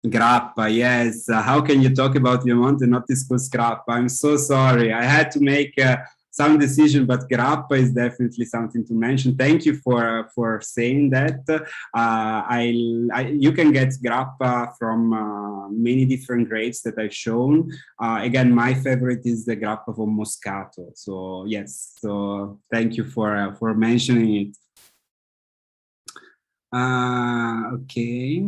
Grappa, yes. How can you talk about Piemonte and not discuss grappa? I'm so sorry. I had to make some decision, but grappa is definitely something to mention. Thank you for saying that. You can get grappa from many different grapes that I've shown. Again, my favorite is the grappa from Moscato. So yes, so thank you for mentioning it. Okay.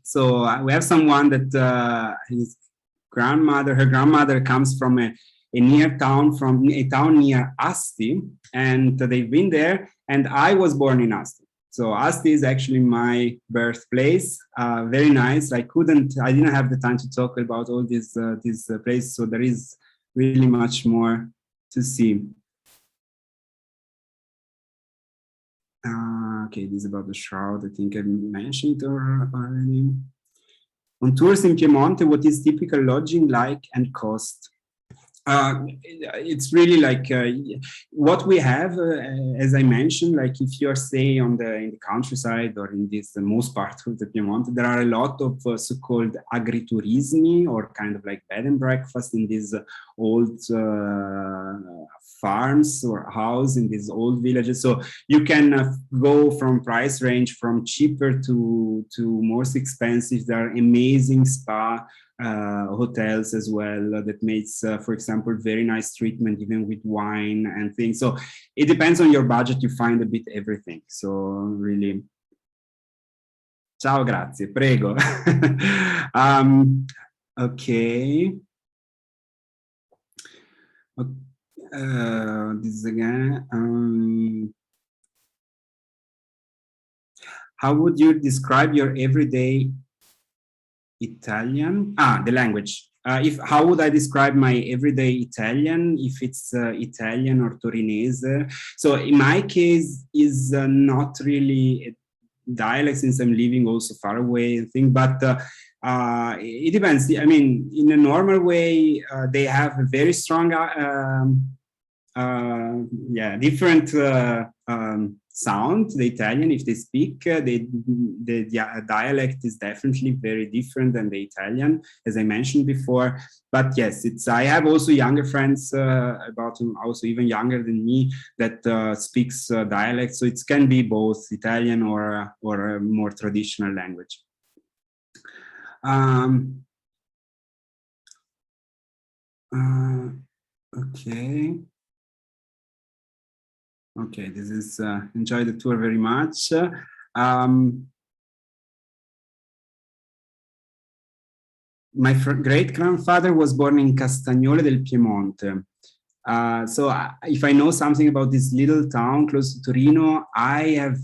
So we have someone that her grandmother comes from a town near Asti, and they've been there, and I was born in Asti. So Asti is actually my birthplace. Very nice. I didn't have the time to talk about all these places, so there is really much more to see. Okay, this is about the Shroud. I think I mentioned it already. On tours in Piemonte, what is typical lodging like and cost? It's really like what we have, as I mentioned, like if you're staying in the countryside or in this most part of the Piemonte, there are a lot of so-called agriturismi, or kind of like bed and breakfast in these old farms or house in these old villages. So you can go from price range from cheaper to most expensive. There are amazing spa hotels as well that makes, for example, very nice treatment even with wine and things. So it depends on your budget. You find a bit everything. So really. Ciao, grazie, prego. Okay. This is again. How would you describe your everyday Italian? The language. How would I describe my everyday Italian if it's Italian or Torinese? So in my case, is not really a dialect, since I'm living also far away and thing, but it depends. I mean, in a normal way, they have a very strong, different sound, the Italian, if they speak, the dialect is definitely very different than the Italian, as I mentioned before. But yes, I have also younger friends, also even younger than me, that speaks dialect. So it can be both Italian or a more traditional language. Okay. Okay, this is enjoy the tour very much. My great-grandfather was born in Castagnole del Piemonte. So if I know something about this little town close to Torino, I have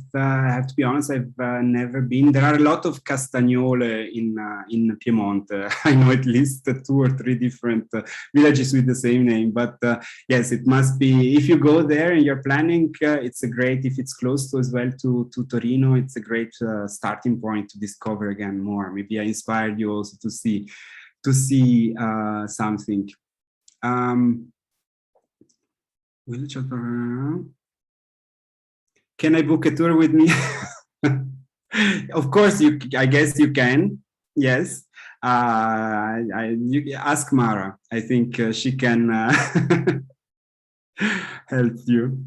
to be honest, I've never been. There are a lot of Castagnole in Piemonte. I know at least 2 or 3 different villages with the same name. But yes, it must be, if you go there and you're planning, it's a great, if it's close to as well to Torino, it's a great starting point to discover again more. Maybe I inspired you also to see something. Can I book a tour with me? Of course, I guess you can. Yes. You ask Mara. I think she can help you.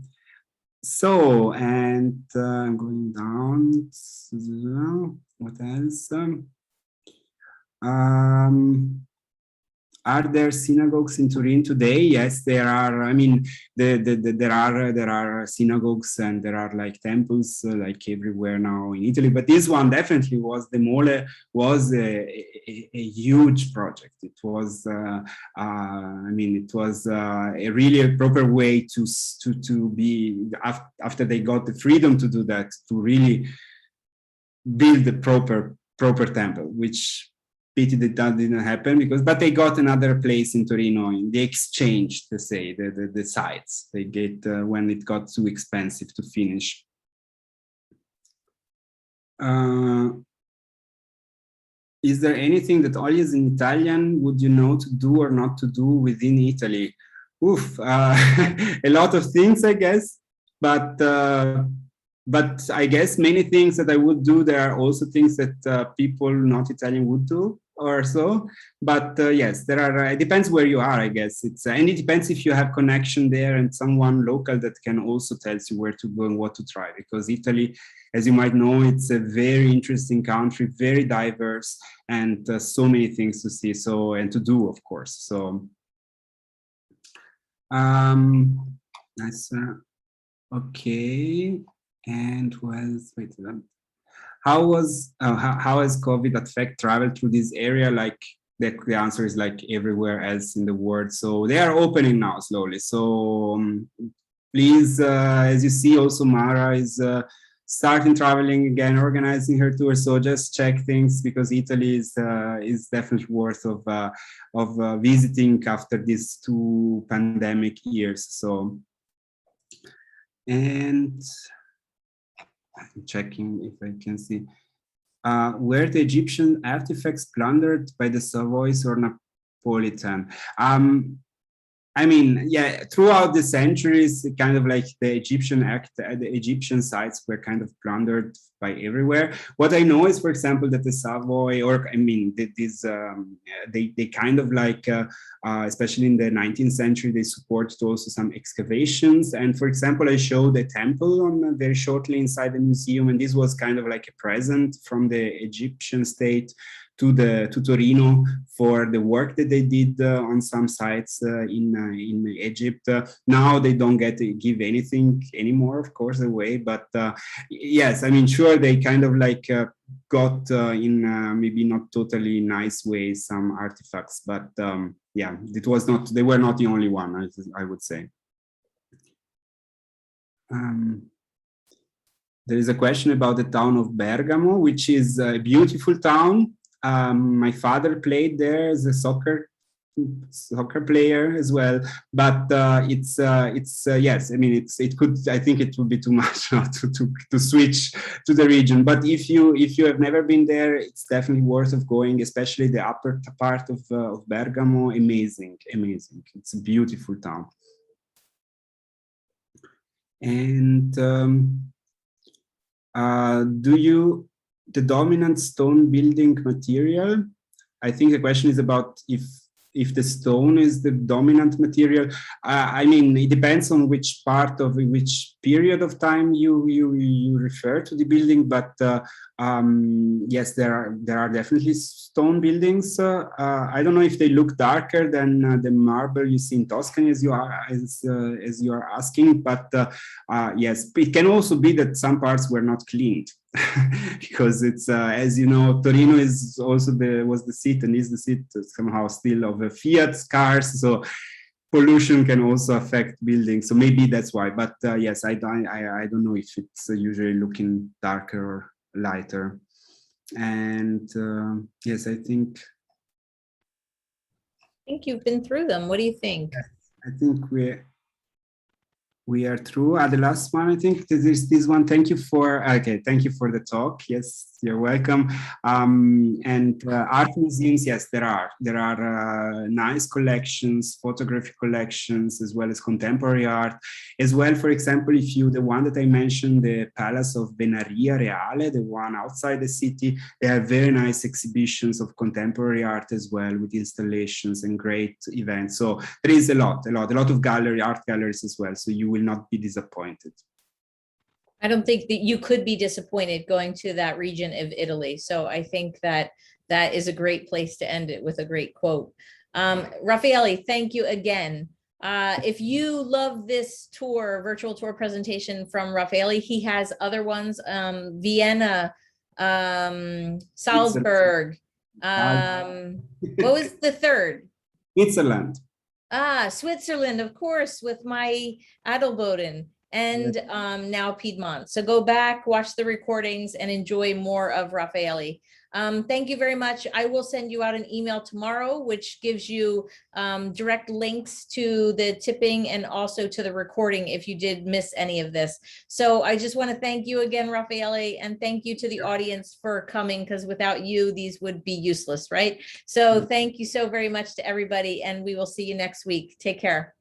So, and I'm going down. What else? Are there synagogues in Turin today? Yes, there are. I mean, there are synagogues and there are like temples like everywhere now in Italy. But this one definitely was, the Mole was a huge project. It was, I mean, it was a really a proper way to be, after they got the freedom to do that, to really build the proper temple, which pity that didn't happen, but they got another place in Torino. They exchanged, to say, the sites they get when it got too expensive to finish. Is there anything that always in Italian would you know to do or not to do within Italy? Oof, a lot of things, I guess, but I guess many things that I would do, there are also things that people not Italian would do or so. But yes, there are, it depends where you are, I guess. And it depends if you have connection there and someone local that can also tell you where to go and what to try. Because Italy, as you might know, it's a very interesting country, very diverse, and so many things to see, and to do, of course. So, nice. Okay. And wait, how has COVID affect travel through this area? Like the answer is like everywhere else in the world. So they are opening now slowly. So please, as you see, also Mara is starting traveling again, organizing her tour. So just check things, because Italy is definitely worth of visiting after these 2 pandemic years. So, and I'm checking if I can see. Were the Egyptian artifacts plundered by the Savoys or Napolitan? I mean, yeah, throughout the centuries, kind of like the Egyptian sites were kind of plundered by everywhere. What I know is, for example, that the Savoy, or I mean, they kind of like, especially in the 19th century, they supported also some excavations. And for example, I showed a temple very shortly inside the museum, and this was kind of like a present from the Egyptian state to Torino for the work that they did on some sites in Egypt. Now they don't give anything anymore, of course, away. But yes, I mean, sure, they kind of like got in maybe not totally nice ways some artifacts, but yeah, they were not the only one, I would say. There is a question about the town of Bergamo, which is a beautiful town. My father played there as a soccer player as well, but it's yes, I mean, I think it would be too much to switch to the region. But if you have never been there, it's definitely worth of going, especially the upper part of Bergamo. Amazing. It's a beautiful town. And the dominant stone building material? I think the question is about if the stone is the dominant material. I mean, it depends on which period of time you refer to the building, but yes, there are definitely stone buildings. I don't know if they look darker than the marble you see in Tuscany, as you are asking, but yes, it can also be that some parts were not cleaned. Because it's as you know, Torino is also was the seat and is the seat somehow still of a Fiat cars, so pollution can also affect buildings. So maybe that's why. But yes, I don't know if it's usually looking darker or lighter. And yes, I think you've been through them. What do you think? I think we are through. The last one, I think, this one. Thank you for the talk. Yes, you're welcome. And art museums, yes, there are. There are nice collections, photography collections, as well as contemporary art. As well, for example, if you, the one that I mentioned, the Palace of Benaria Reale, the one outside the city, they have very nice exhibitions of contemporary art as well, with installations and great events. So there is a lot of art galleries as well. So you will not be disappointed. I don't think that you could be disappointed going to that region of Italy. So I think that that is a great place to end it with a great quote. Raffaele, thank you again. If you love this tour, virtual tour presentation from Raffaele, he has other ones, Vienna, Salzburg. What was the third? Switzerland. Switzerland, of course, with my Adelboden. And now Piedmont. So go back, watch the recordings, and enjoy more of Raffaele. Thank you very much. I will send you out an email tomorrow, which gives you direct links to the tipping and also to the recording if you did miss any of this. So I just want to thank you again, Raffaele, and thank you to the audience for coming, because without you, these would be useless, right? So thank you so very much to everybody, and we will see you next week. Take care.